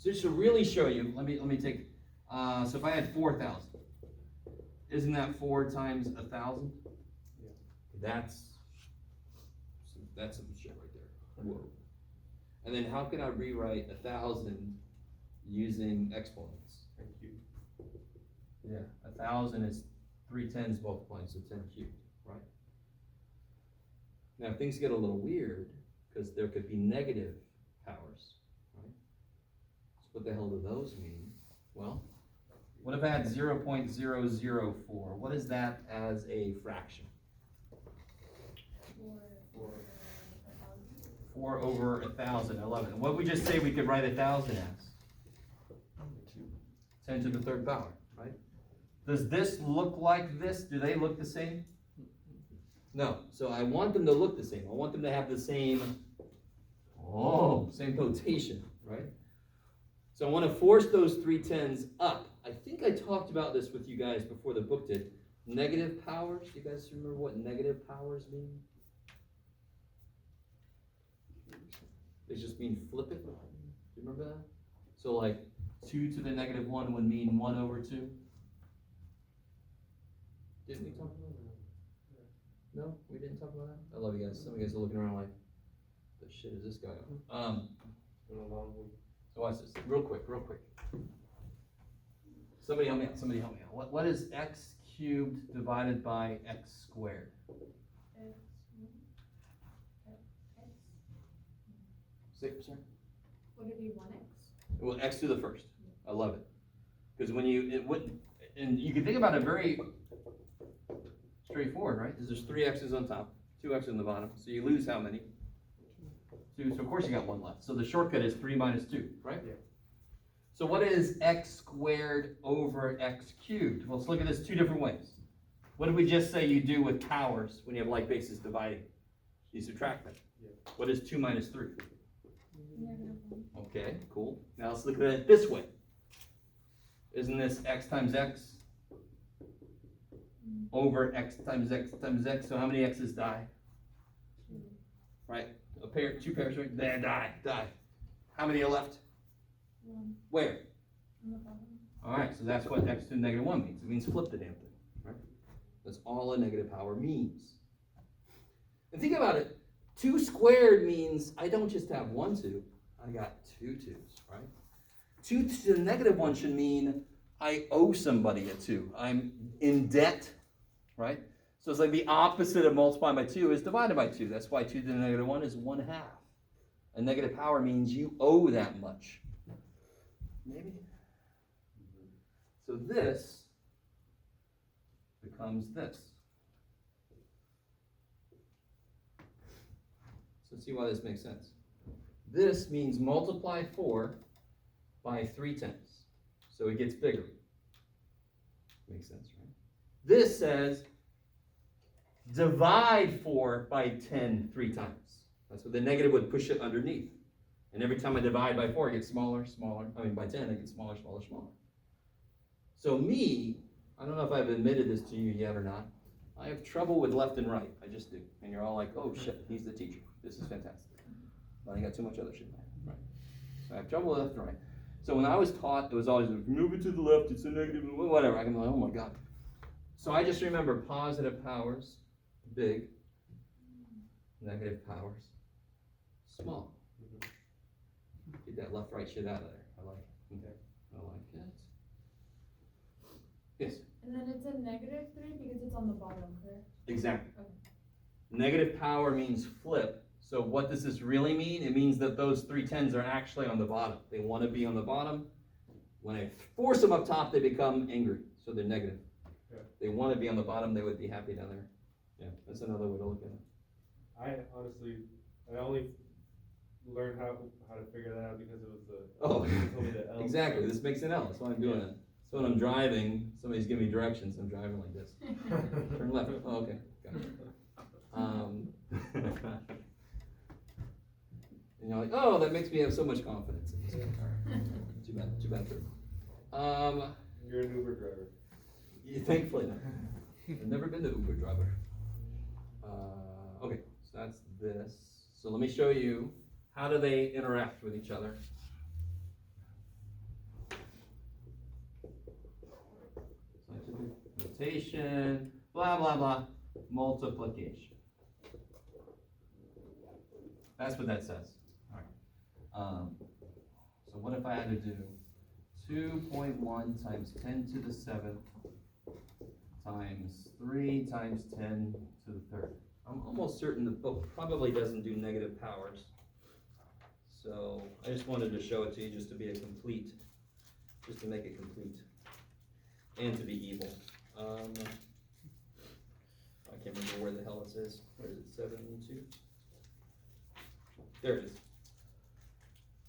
So just to really show you, let me take, so if I had 4,000, isn't that 4 times 1,000? Yeah. That's some shit right there. Whoa. And then how can I rewrite 1,000 using exponents? And Q. Yeah, 1,000 is 3 tens multiplied, so 10 cubed, right? Now things get a little weird because there could be negative powers, right? So what the hell do those mean? Well, what if I had 0.004? What is that as a fraction? 4 over 1,000, 11. And what we just say we could write 1,000 as? 10 to the 3rd power, right? Does this look like this? Do they look the same? No. So I want them to look the same. I want them to have the same, same notation, right? So I want to force those 3 tens up. I think I talked about this with you guys before the book did. Negative powers. Do you guys remember what negative powers mean? They just mean flip it. Do you remember that? So like 2 to the negative 1 would mean 1 over 2. Didn't we talk about that? No, we didn't talk about that? I love you guys. Some of you guys are looking around like, the shit is this guy on? Been a long week. So watch this, real quick. Somebody help me out, What is x cubed divided by x squared? Sir? Would it be 1x? Well, x to the 1st. I love it. Because when and you can think about it very straightforward, right? Because there's 3 x's on top, 2 x's on the bottom. So you lose how many? 2. So of course you got 1 left. So the shortcut is 3 minus 2, right? Yeah. So what is x squared over x cubed? Well, let's look at this 2 different ways. What did we just say you do with powers when you have like bases dividing? You subtract them. Yeah. What is 2 minus 3? -1. Okay, cool. Now let's look at it this way. Isn't this x times x over x times x times x? So how many x's die? 2. Right? 2 pairs, right? There, die. How many are left? 1. Where? On the bottom. All right, so that's what x to the negative 1 means. It means flip the damn thing, right? That's all a negative power means. And think about it. 2 squared means I don't just have 1 2, I got 2 2s, right? 2 to the negative 1 should mean I owe somebody a 2. I'm in debt, right? So it's like the opposite of multiplying by 2 is divided by 2. That's why 2 to the negative 1 is 1/2. A negative power means you owe that much. Maybe? So this becomes this. So let's see why this makes sense. This means multiply 4 by 3 tenths. So it gets bigger. Makes sense, right? This says divide 4 by 10 3 times. That's what the negative would push it underneath. And every time I divide by 4, it gets smaller. By 10, it gets smaller. So me, I don't know if I've admitted this to you yet or not, I have trouble with left and right. I just do. And you're all like, oh shit, he's the teacher. This is fantastic. But I got too much other shit. Right. So I have trouble with left and right. So when I was taught, it was always, move it to the left, it's a negative, whatever. I'm like, oh my God. So I just remember positive powers, big. Negative powers, small. Get that left-right shit out of there. I like it. Okay. I like it. Yes? And then it's a -3 because it's on the bottom, correct? Exactly. Okay. Negative power means flip. So what does this really mean? It means that those 3 tens are actually on the bottom. They want to be on the bottom. When I force them up top, they become angry. So they're negative. Yeah. They want to be on the bottom. They would be happy down there. Yeah, that's another way to look at it. I honestly, I only learn how to figure that out because it was the. Oh, you told me the L. exactly, this makes an L, that's why I'm doing it. So when I'm driving, somebody's giving me directions, I'm driving like this. Turn left, oh, okay, got it. And you're like, oh, that makes me have so much confidence in this car. Too bad for me. You're an Uber driver. Yeah, thankfully not. I've never been to Uber driver. Okay, so that's this. So let me show you, how do they interact with each other? Scientific notation, blah, blah, blah, multiplication. That's what that says. All right. So what if I had to do 2.1 times 10 to the 7th times 3 times 10 to the 3rd? I'm almost certain the book probably doesn't do negative powers. So I just wanted to show it to you just to be a complete, just to make it complete and to be evil. I can't remember where the hell it is. Where is it? 7, 2? There it is.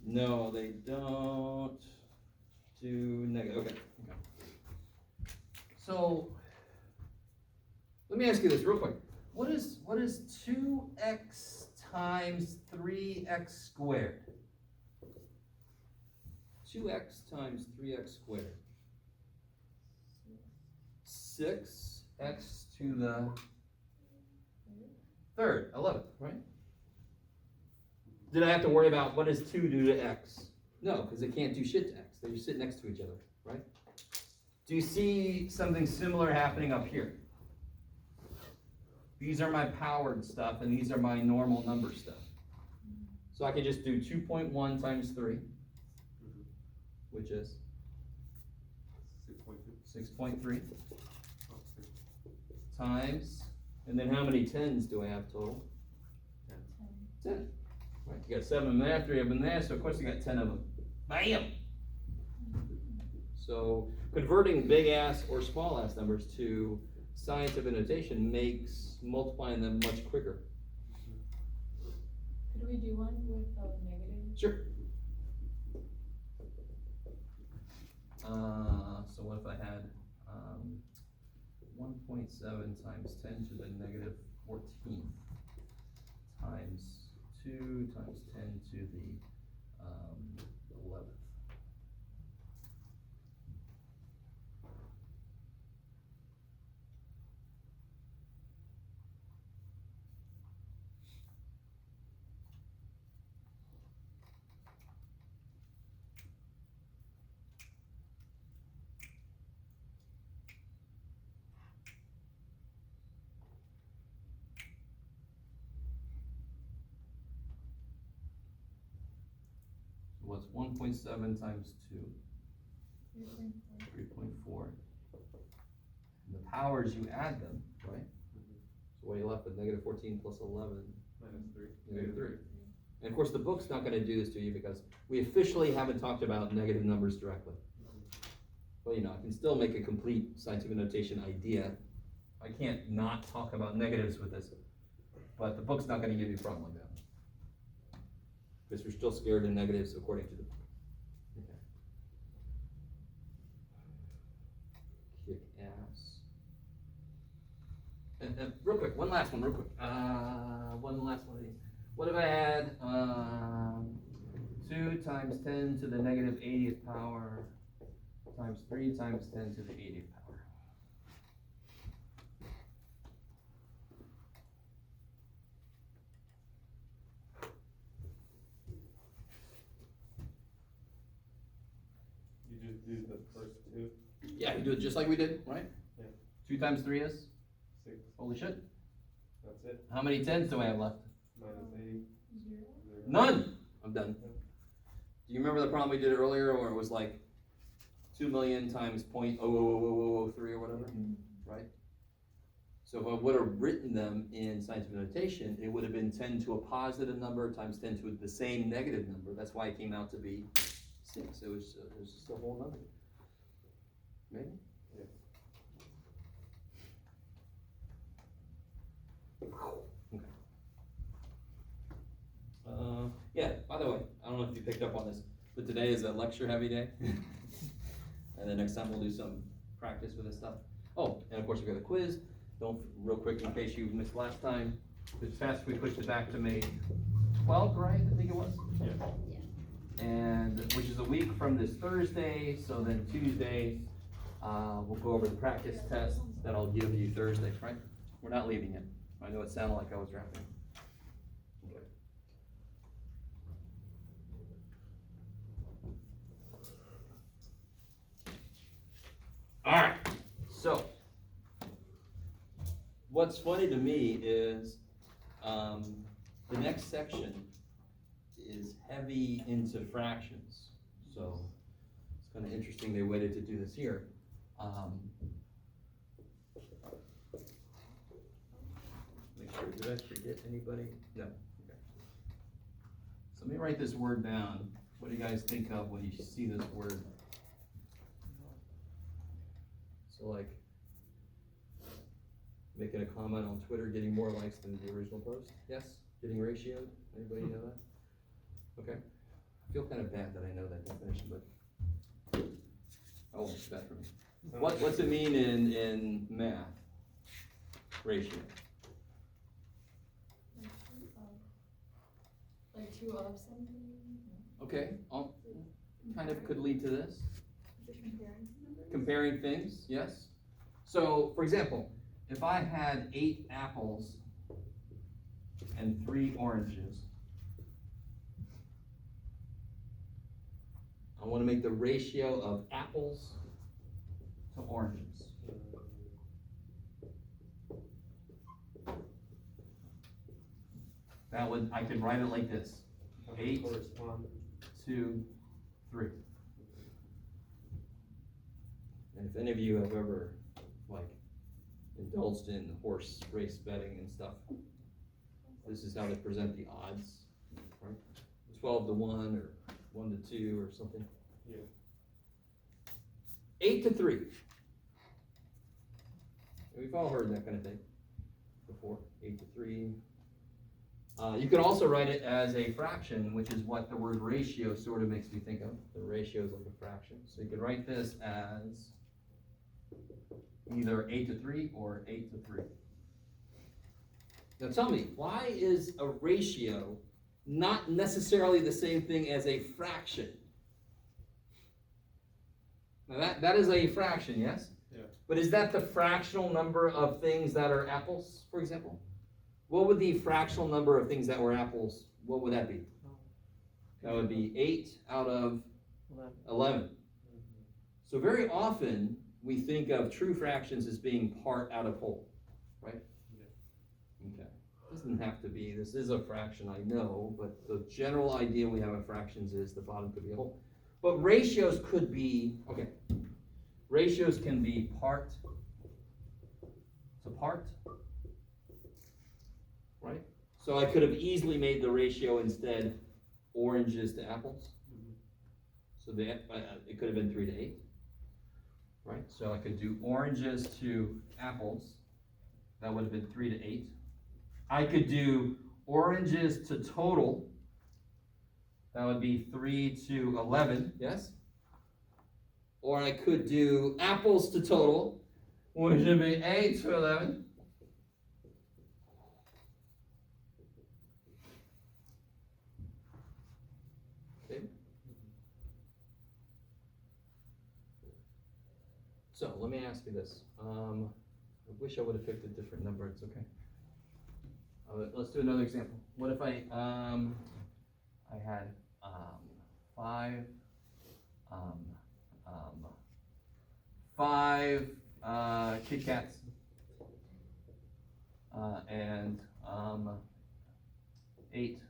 No, they don't do negative. Okay. So let me ask you this real quick. What is 2x times 3x squared? 2x times 3x squared. 6x to the 3rd, 11th, right? Did I have to worry about what does 2 do to x? No, because it can't do shit to x. They just sit next to each other, right? Do you see something similar happening up here? These are my powered stuff, and these are my normal number stuff. So I can just do 2.1 times 3, which is 6.3 times, and then how many 10s do I have total? 10. Right, you got 7 in there, 3 of them in there, so of course you got 10 of them. Bam! So converting big ass or small ass numbers to scientific notation makes multiplying them much quicker. Could we do one with negative? Sure. So what if I had 1.7 times 10 to the negative 14th times 2 times 10 to the 11th. What's 1.7 times 2? 3.4. And the powers, you add them, right? So what are you left with? Negative 14 plus 11. -3. Negative 3. And of course, the book's not going to do this to you because we officially haven't talked about negative numbers directly. Well, you know, I can still make a complete scientific notation idea. I can't not talk about negatives with this, but the book's not going to give you a problem like that. Because we're still scared of negatives according to the book. Okay. Kick ass. And real quick, one last one, real quick. One last one of these. What if I had 2 times 10 to the negative 80th power times 3 times 10 to the 80th power? You just do the first 2. Yeah, you do it just like we did, right? Yeah. 2 times 3 is? 6. Holy shit. That's it. How many 10s do I have left? -80. 0. 0. None! I'm done. Do you remember the problem we did earlier where it was like 2 million times 0.00003 or whatever, right? So if I would have written them in scientific notation, it would have been 10 to a positive number times 10 to the same negative number. That's why it came out to be 6. It was just a whole number. Maybe? Yeah. Okay. Yeah, By the way, I don't know if you picked up on this, but today is a lecture heavy day. And then next time we'll do some practice with this stuff. Oh, and of course we've got a quiz. Real quick, in case you missed last time, the test, we pushed it back to May 12th, right? I think it was? Yeah. And, which is a week from this Thursday, so then Tuesday, we'll go over the practice test that I'll give you Thursday, right? We're not leaving it. I know it sounded like I was wrapping. Okay. All right, so what's funny to me is the next section is heavy into fractions. So it's kind of interesting they waited to do this here. Make sure, did I forget anybody? No. Okay. So let me write this word down. What do you guys think of when you see this word? So like, making a comment on Twitter, getting more likes than the original post? Yes? Getting ratioed? Anybody know that? Okay. I feel kind of bad that I know that definition, but, oh, it's bad for me. What's it mean in math? Ratio. Like two of something? Okay, kind of could lead to this. Comparing things, yes. So, for example, if I had 8 apples and 3 oranges, I want to make the ratio of apples to oranges. I could write it like this: 8 to 3. And if any of you have ever, like, indulged in horse race betting and stuff, this is how they present the odds, right? 12 to 1 or 1 to 2 or something. Yeah. 8 to 3. We've all heard that kind of thing before. 8 to 3. You could also write it as a fraction, which is what the word ratio sort of makes me think of. The ratio is like a fraction. So you could write this as either 8 to 3 or 8 to 3. Now tell me, why is a ratio not necessarily the same thing as a fraction? Now that is a fraction, yes? Yeah. But is that the fractional number of things that are apples, for example? What would the fractional number of things that were apples, what would that be? That would be 8 out of 11. So very often, we think of true fractions as being part out of whole, right? Yeah. Okay. Doesn't have to be, this is a fraction, I know, but the general idea we have of fractions is the bottom could be a whole. But ratios could be, okay, ratios can be part to part, right? So I could have easily made the ratio instead oranges to apples. So it could have been 3 to 8. Right, so I could do oranges to apples. That would have been 3 to 8. I could do oranges to total. That would be 3 to 11, yes? Or I could do apples to total, which would be 8 to 11. Okay. So let me ask you this. I wish I would have picked a different number. It's okay. Let's do another example. What if I had 5 Kit Kats and 8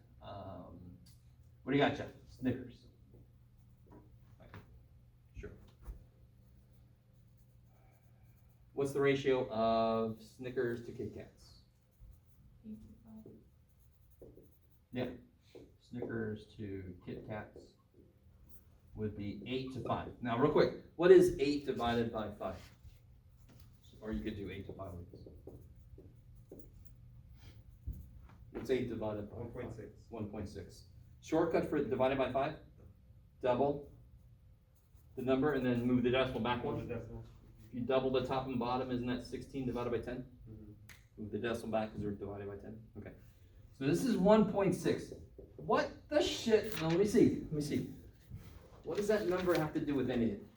what do you got, Jeff? Snickers. Sure. What's the ratio of Snickers to Kit Kats? 8 to 5. Yeah. Snickers to Kit Kats would be 8 to 5. Now, real quick, what is 8 divided by 5? Or you could do 8 to 5 with this. What's 8 divided by 1.6. 1.6. Shortcut for divided by 5, double the number and then move the decimal back One one. the decimal. If you double the top and bottom, isn't that 16 divided by 10? Mhm. Move the decimal back because we're divided by 10. Okay. So this is 1.6. What the shit? Now let me see. What does that number have to do with anything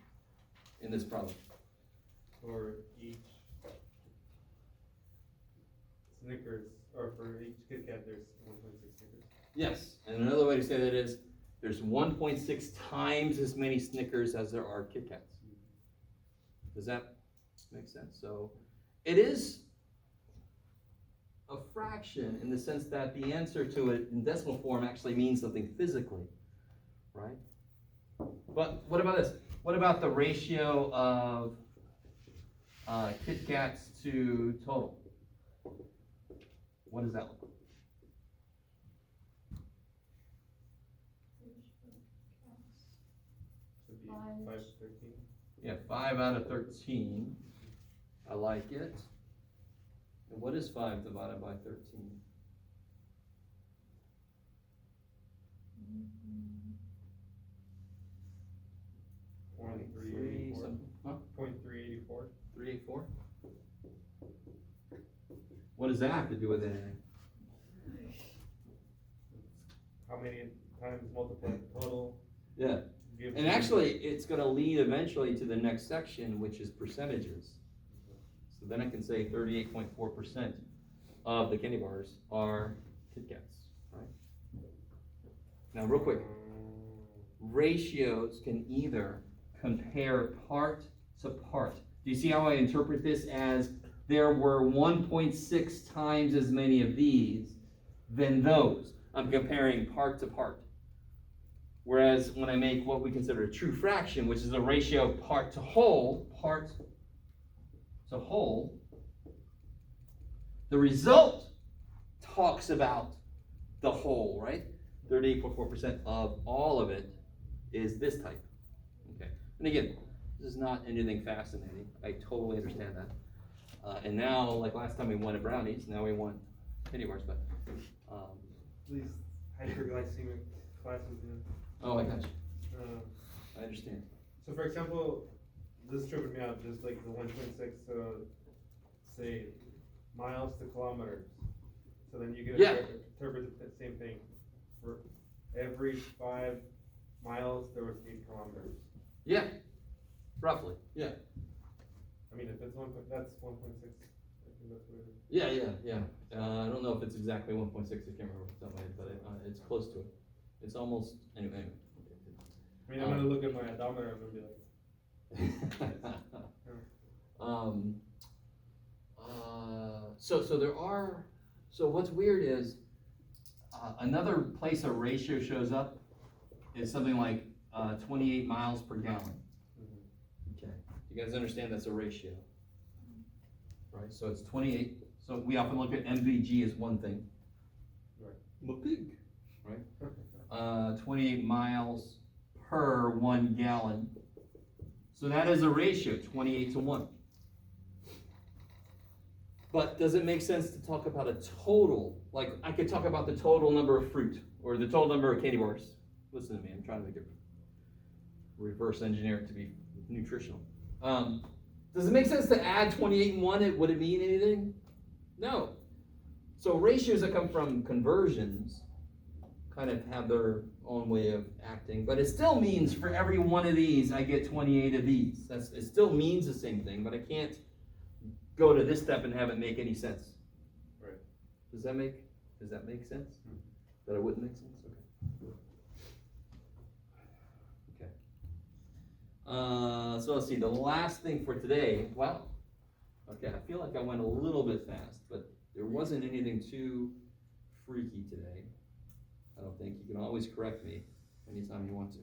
in this problem? For each Snickers, or for each Kit Kat, there's 1.6 Snickers. Yes, and another way to say that is there's 1.6 times as many Snickers as there are Kit Kats. Does that make sense? So it is a fraction in the sense that the answer to it in decimal form actually means something physically, right? But what about this? What about the ratio of Kit Kats to total? What does that look like? Should be Five. 5 to 13. Yeah, 5 out of 13. I like it. And what is 5 divided by 13? Point three Three eighty-four. something. Huh? 0.384. 384? What does that have to do with anything? How many times multiply the total? Yeah. Gives And you- actually, it's gonna lead eventually to the next section, which is percentages. So then I can say 38.4% of the candy bars are Kit Kats, right? Now, real quick, ratios can either compare part to part. Do you see how I interpret this as there were 1.6 times as many of these than those? I'm comparing part to part. Whereas when I make what we consider a true fraction, which is a ratio of part to whole, the result talks about the whole, right? 38.4% of all of it is this type. Okay. And again, this is not anything fascinating. I totally understand that. And now, like last time we wanted brownies, now we want candy bars, but, These hyperglycemic classes, oh, I got you. uh, I understand. So for example, this tripped me out, just like the 1.6, say miles to kilometers. So then you can Yeah. interpret the same thing. For every 5 miles, there was 8 kilometers. Yeah, roughly, yeah. I mean, if it's that's 1.6. I think that's what it is. Yeah. I don't know if it's exactly 1.6, I can't remember off the top of my head, but it's close to it. It's almost, anyway. I mean, I'm gonna look at my odometer, I'm gonna be like, So there are, so what's weird is, another place a ratio shows up is something like, 28 miles per gallon. Okay, you guys understand that's a ratio? Right, so it's 28, so we often look at MVG as one thing. Right. I'm a pig, right? 28 miles per 1 gallon. So that is a ratio, 28 to 1. But does it make sense to talk about a total? Like, I could talk about the total number of fruit, or the total number of candy bars. Listen to me, I'm trying to make it reverse engineer it to be nutritional. Does it make sense to add 28 and 1? Would it mean anything? No. So ratios that come from conversions kind of have their own way of acting, but it still means for every one of these, I get 28 of these. It still means the same thing, but I can't go to this step and have it make any sense. Right. Does that make sense? That it wouldn't make sense? Okay. So let's see, the last thing for today, wow. Okay, I feel like I went a little bit fast, but there wasn't anything too freaky today. I don't think. You can always correct me anytime you want to.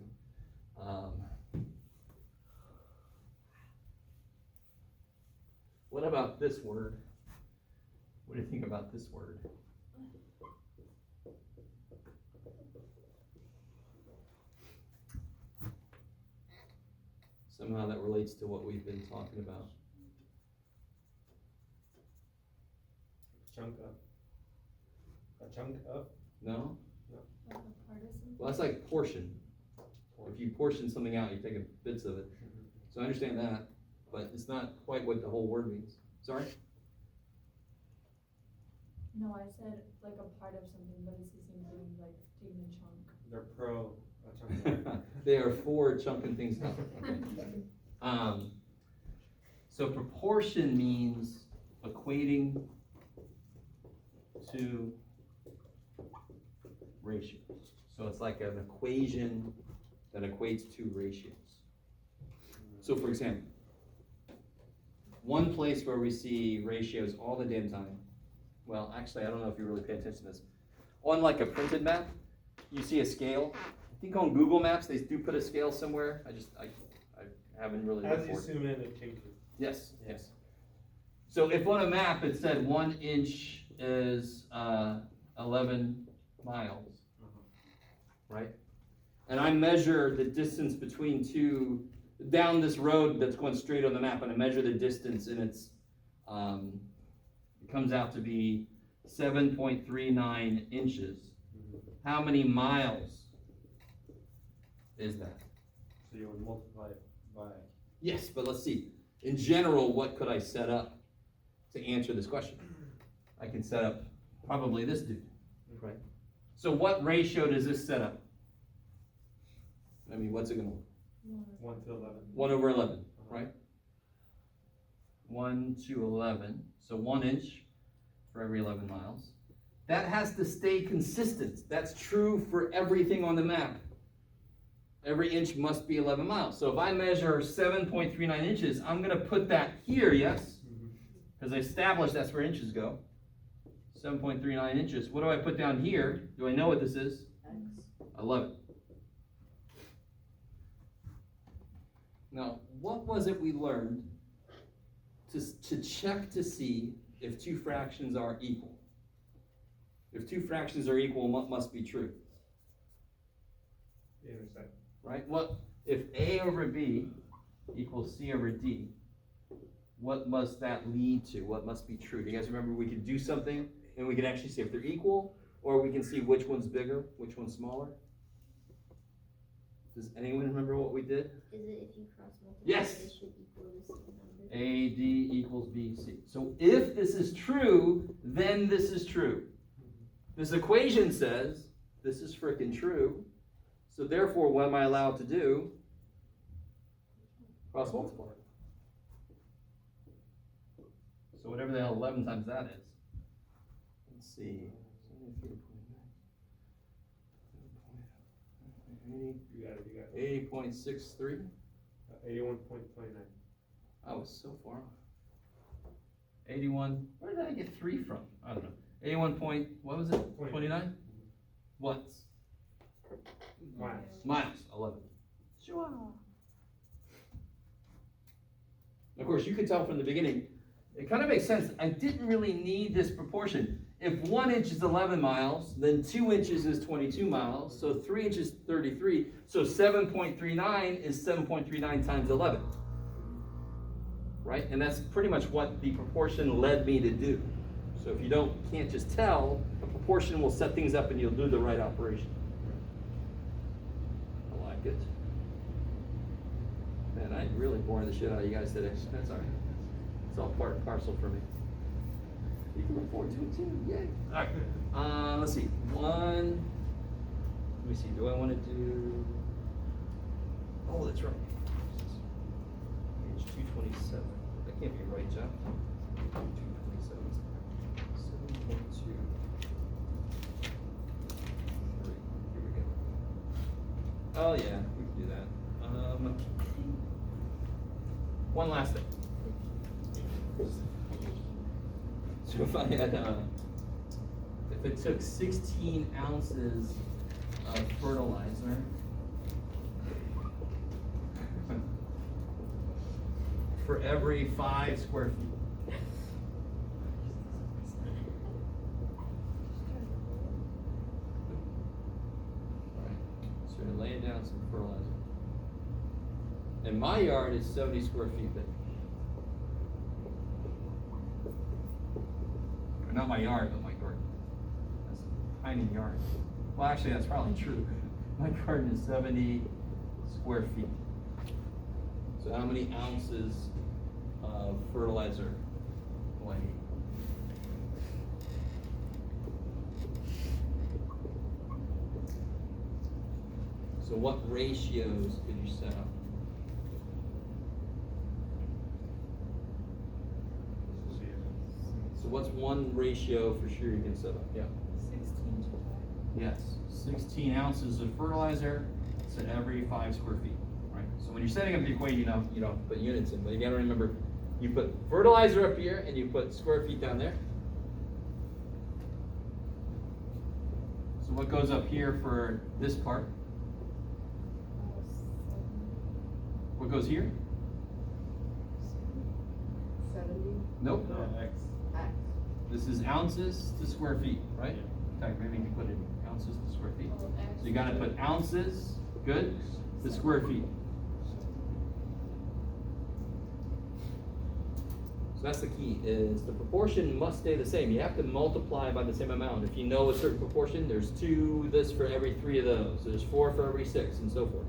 What about this word? What do you think about this word? Somehow that relates to what we've been talking about. Chunk up. A chunk up? No? Like a part of something? Well, that's like portion. If you portion something out, you're taking bits of it. So I understand that, but it's not quite what the whole word means. Sorry? No, I said like a part of something, but it's the same thing, like taking a chunk. They're pro, chunking. They are for chunking things up. So proportion means equating to ratios. So it's like an equation that equates to ratios. So for example, one place where we see ratios all the damn time, well, actually, I don't know if you really pay attention to this. On like a printed map, you see a scale. I think on Google Maps, they do put a scale somewhere. I haven't really As looked you for it. zoom in, it changes. Yes, yes. So if on a map it said 1 inch is 11 miles, right? And I measure the distance between two, down this road that's going straight on the map, and I measure the distance, and it comes out to be 7.39 inches. How many miles is that? So you would multiply it by. Yes, but let's see. In general, what could I set up to answer this question? I can set up probably this dude, right? So what ratio does this set up? I mean, what's it gonna look? 1 to 11. 1 over 11, right? 1 to 11, so 1 inch for every 11 miles. That has to stay consistent. That's true for everything on the map. Every inch must be 11 miles. So if I measure 7.39 inches, I'm gonna put that here, yes? Because I established that's where inches go. 7.39 inches. What do I put down here? Do I know what this is? X. 11. Now, what was it we learned to check to see if two fractions are equal? If two fractions are equal, what must be true? The intersect. Right? What if A over B equals C over D? What must that lead to? What must be true? Do you guys remember we could do something and we could actually see if they're equal, or we can see which one's bigger, which one's smaller? Does anyone remember what we did? Is it if you cross multiply, Yes. they should equal the same number? AD equals BC. So if this is true, then this is true. This equation says this is frickin' true. So therefore, what am I allowed to do? Cross multiply. So whatever the hell 11 times that is. Let's see. You got it. 80.63. 81.29. I was so far off. 81. Where did I get 3 from? I don't know. 81 point, what was it? 29? What? Miles. Miles. 11. Sure. Of course, you could tell from the beginning, it kind of makes sense. I didn't really need this proportion. If 1 inch is 11 miles, then 2 inches is 22 miles, so 3 inches 33, so 7.39 is 7.39 times 11. Right? And that's pretty much what the proportion led me to do. So if you can't just tell, a proportion will set things up and you'll do the right operation. I like it. Man, I'm really boring the shit out of you guys today. That's all right. It's all part and parcel for me. You can look forward to it too. Yay. All right. Let's see. Let me see. Do I want to do? Oh, that's right. Page 227. That can't be right, Jeff. 227. 7.2. 3. Here we go. Oh yeah, we can do that. One last thing. So if I had, if it took 16 ounces of fertilizer, for every 5 square feet. Alright, so you're laying down some fertilizer. And my yard is 70 square feet big. Or not my yard, but my garden. That's a tiny yard. Well, actually, that's probably true. My garden is 70 square feet. So how many ounces of fertilizer do I need? So what ratios could you set up? So what's one ratio for sure you can set up? Yeah. 16 to 5. Yes, 16 ounces of fertilizer set every 5 square feet, right? So when you're setting up the equation, You don't put units in, but you gotta remember, you put fertilizer up here and you put square feet down there. so what goes up here for this part? What goes here? 70 Nope. No, X. X. This is ounces to square feet, right? In fact, maybe you can put it in ounces to square feet. So you gotta put ounces, good, to square feet. So that's the key, is the proportion must stay the same. You have to multiply by the same amount. If you know a certain proportion, there's 2 this for every 3 of those. There's 4 for every 6 and so forth.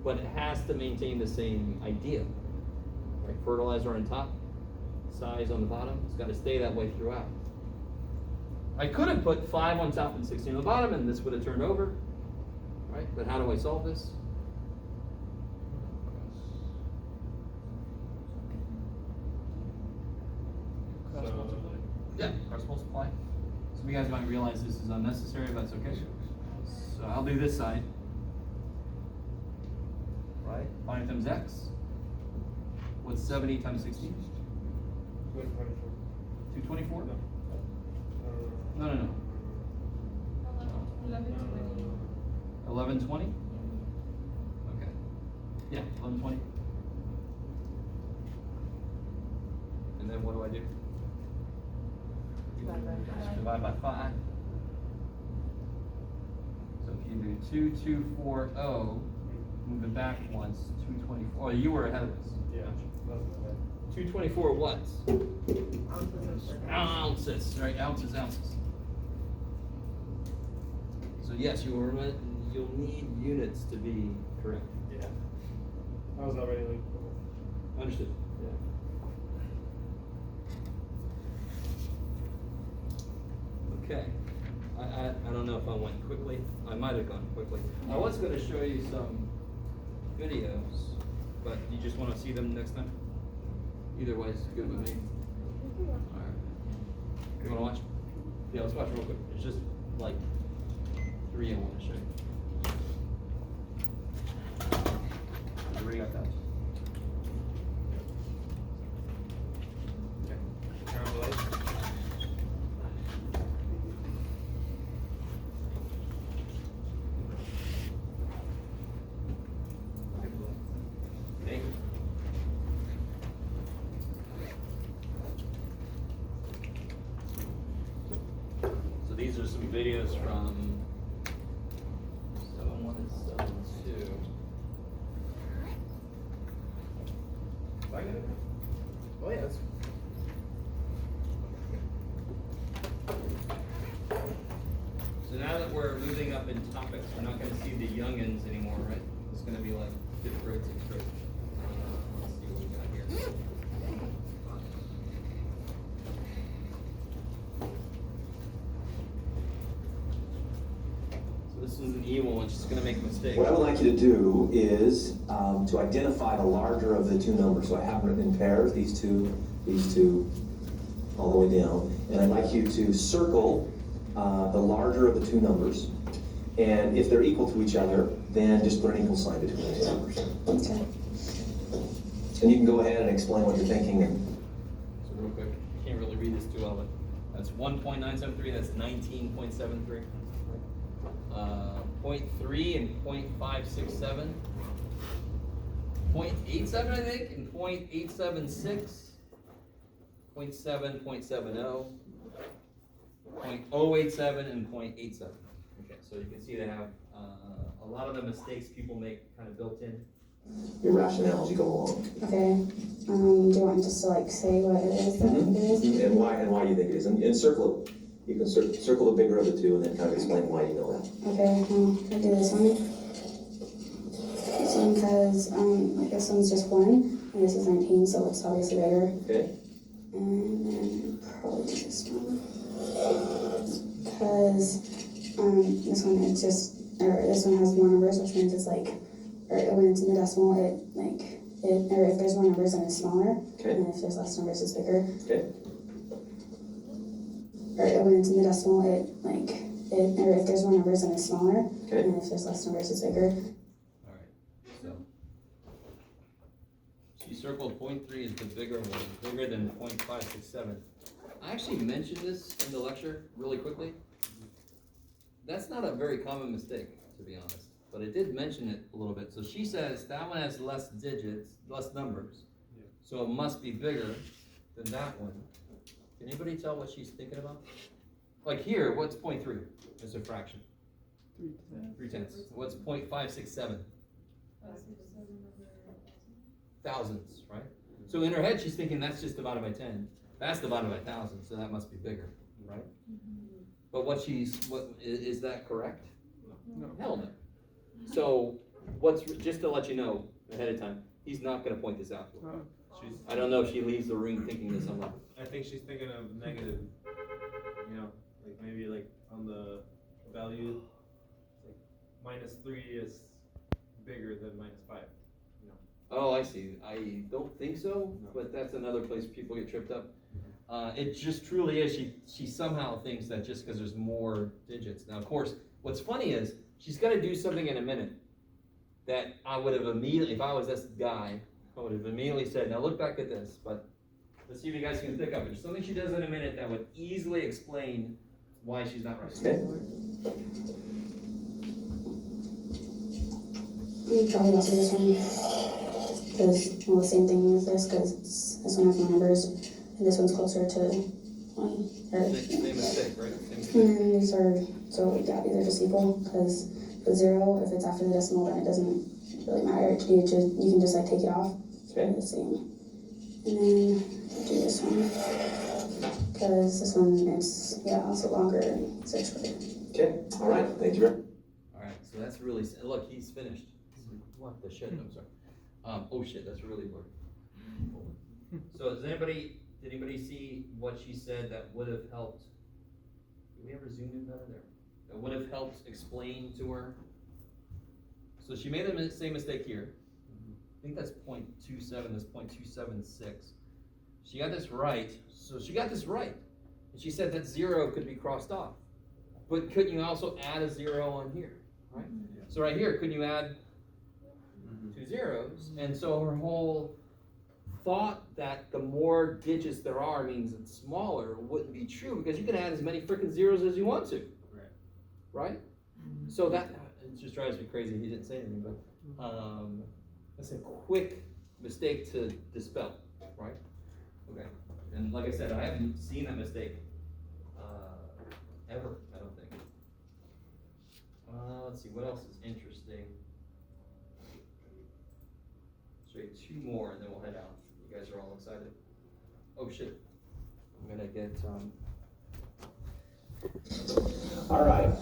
But it has to maintain the same idea. Right, fertilizer on top, size on the bottom, it's gotta stay that way throughout. I could have put 5 on top and 16 on the bottom and this would have turned over, right? But how do I solve this? Cross So- multiply. Yeah, cross multiply. Some of you guys might realize this is unnecessary, but that's okay. So I'll do this side. Right, 5 times x. What's 70 times 16? 224? No, no, no. 11, 1120? Okay. Yeah, 1120. And then what do I do? Divide by 5. Divide by 5. So if you do 2240, move it back once, 224. Oh, you were ahead of us. Yeah, that's my bad. 224 what? Ounces of fertilizer. Ounces, right? Ounces. So yes, you'll need units to be correct. Yeah. I was already like, Understood. Okay. I don't know if I went quickly. I might have gone quickly. I was going to show you some videos, but you just want to see them next time? Either way is good with me. Alright. You want to watch? Yeah, let's watch real quick. It's just like 3 I want to show you. Everybody got that? turn on the light. Thank you. So these are some videos from 7-1 and 7-2. I get it. Oh, yeah, that's. So now that we're moving up in topics, we're not gonna see the youngins anymore, right? It's gonna be like 5th grade, 6th grade. Let's see what we got here. So this is an evil one, she's gonna make a mistake. What I would like you to do is to identify the larger of the 2 numbers. So I have them in pairs, these two, all the way down. And I'd like you to circle the larger of the 2 numbers. And if they're equal to each other, then just put an equal sign between the 2 numbers. Okay. And you can go ahead and explain what you're thinking. So real quick, can't really read this too well, but that's 1.973, that's 19.73. 0.3 and 0.567. 0.87, I think, and 0.876. 0.7, 0.70. 0.087 and 0.87. Okay, so you can see they have a lot of the mistakes people make kind of built in. Your rationale as you go along. Okay, do you want me just to like say what it is that I think it is? And why you think it is, and circle it You can circle the bigger of the two and then kind of explain why you know that. Okay, I'll do this one. This one has, like this one's just 1, and this is 19, so it's obviously bigger. Okay? And then probably do this one. Because, this one is just, or this one has more numbers, which means it's like, or when it's in the decimal, or if there's more numbers, then it's smaller. Okay. And if there's less numbers, it's bigger. Okay. Or when it's in the decimal, or if there's more numbers, then it's smaller. Okay. And if there's less numbers, it's bigger. Alright, so. She circled 0.3 as the bigger one, bigger than 0.567. I actually mentioned this in the lecture really quickly. That's not a very common mistake, to be honest, but I did mention it a little bit. So she says that one has less digits, less numbers, Yeah. so it must be bigger than that one. Can anybody tell what she's thinking about? Like here, what's 0.3? It's a fraction. 3/10. What's 0.567? Thousands, right? So in her head, she's thinking that's just divided by 10. That's divided by 1,000, so that must be bigger, right? But is that correct? No. Hell no. So just to let you know ahead of time, he's not gonna point this out to her. She's, I don't know if she leaves the room thinking this aloud. I think she's thinking of negative, you know, like maybe like on the value, like -3 is bigger than -5, you know. Oh, I see. I don't think so, No. but that's another place people get tripped up. It just truly is, she somehow thinks that just because there's more digits. Now, of course, what's funny is, she's gonna do something in a minute that I would have immediately, if I was this guy, I would have immediately said, now look back at this, but let's see if you guys can think of it. There's something she does in a minute that would easily explain why she's not right. Okay? You probably also this one, because, well, the same thing as this, because this one has more numbers, and this one's closer to 1, or, Same mistake, right? Same mistake. and then these are, so yeah, these are just equal, because the 0, if it's after the decimal, then it doesn't really matter, you can just like take it off, it's really the same. And then do this one, because this one is, yeah, also longer and it's shorter. Okay, all right, thank you. Alright, so that's really, look, he's finished. What the shit, I'm sorry. Oh shit, that's really blurry. So did anybody see what she said that would have helped? Did we ever zoom in better there? That would have helped explain to her? So she made the same mistake here. I think that's 0.27, that's 0.276. She got this right, so she got this right. And she said that 0 could be crossed off. But couldn't you also add a 0 on here, right? Yeah. So right here, couldn't you add 2 zeros? And so her whole thought that the more digits there are means it's smaller wouldn't be true, because you can add as many freaking zeros as you want to. Right. Right? So that, it just drives me crazy he didn't say anything, but that's a quick mistake to dispel, right? Okay, and like I said, I haven't seen that mistake ever, I don't think. Let's see, what else is interesting? Show you 2 more and then we'll head out. You guys are all excited. Oh shit, I'm gonna get All right.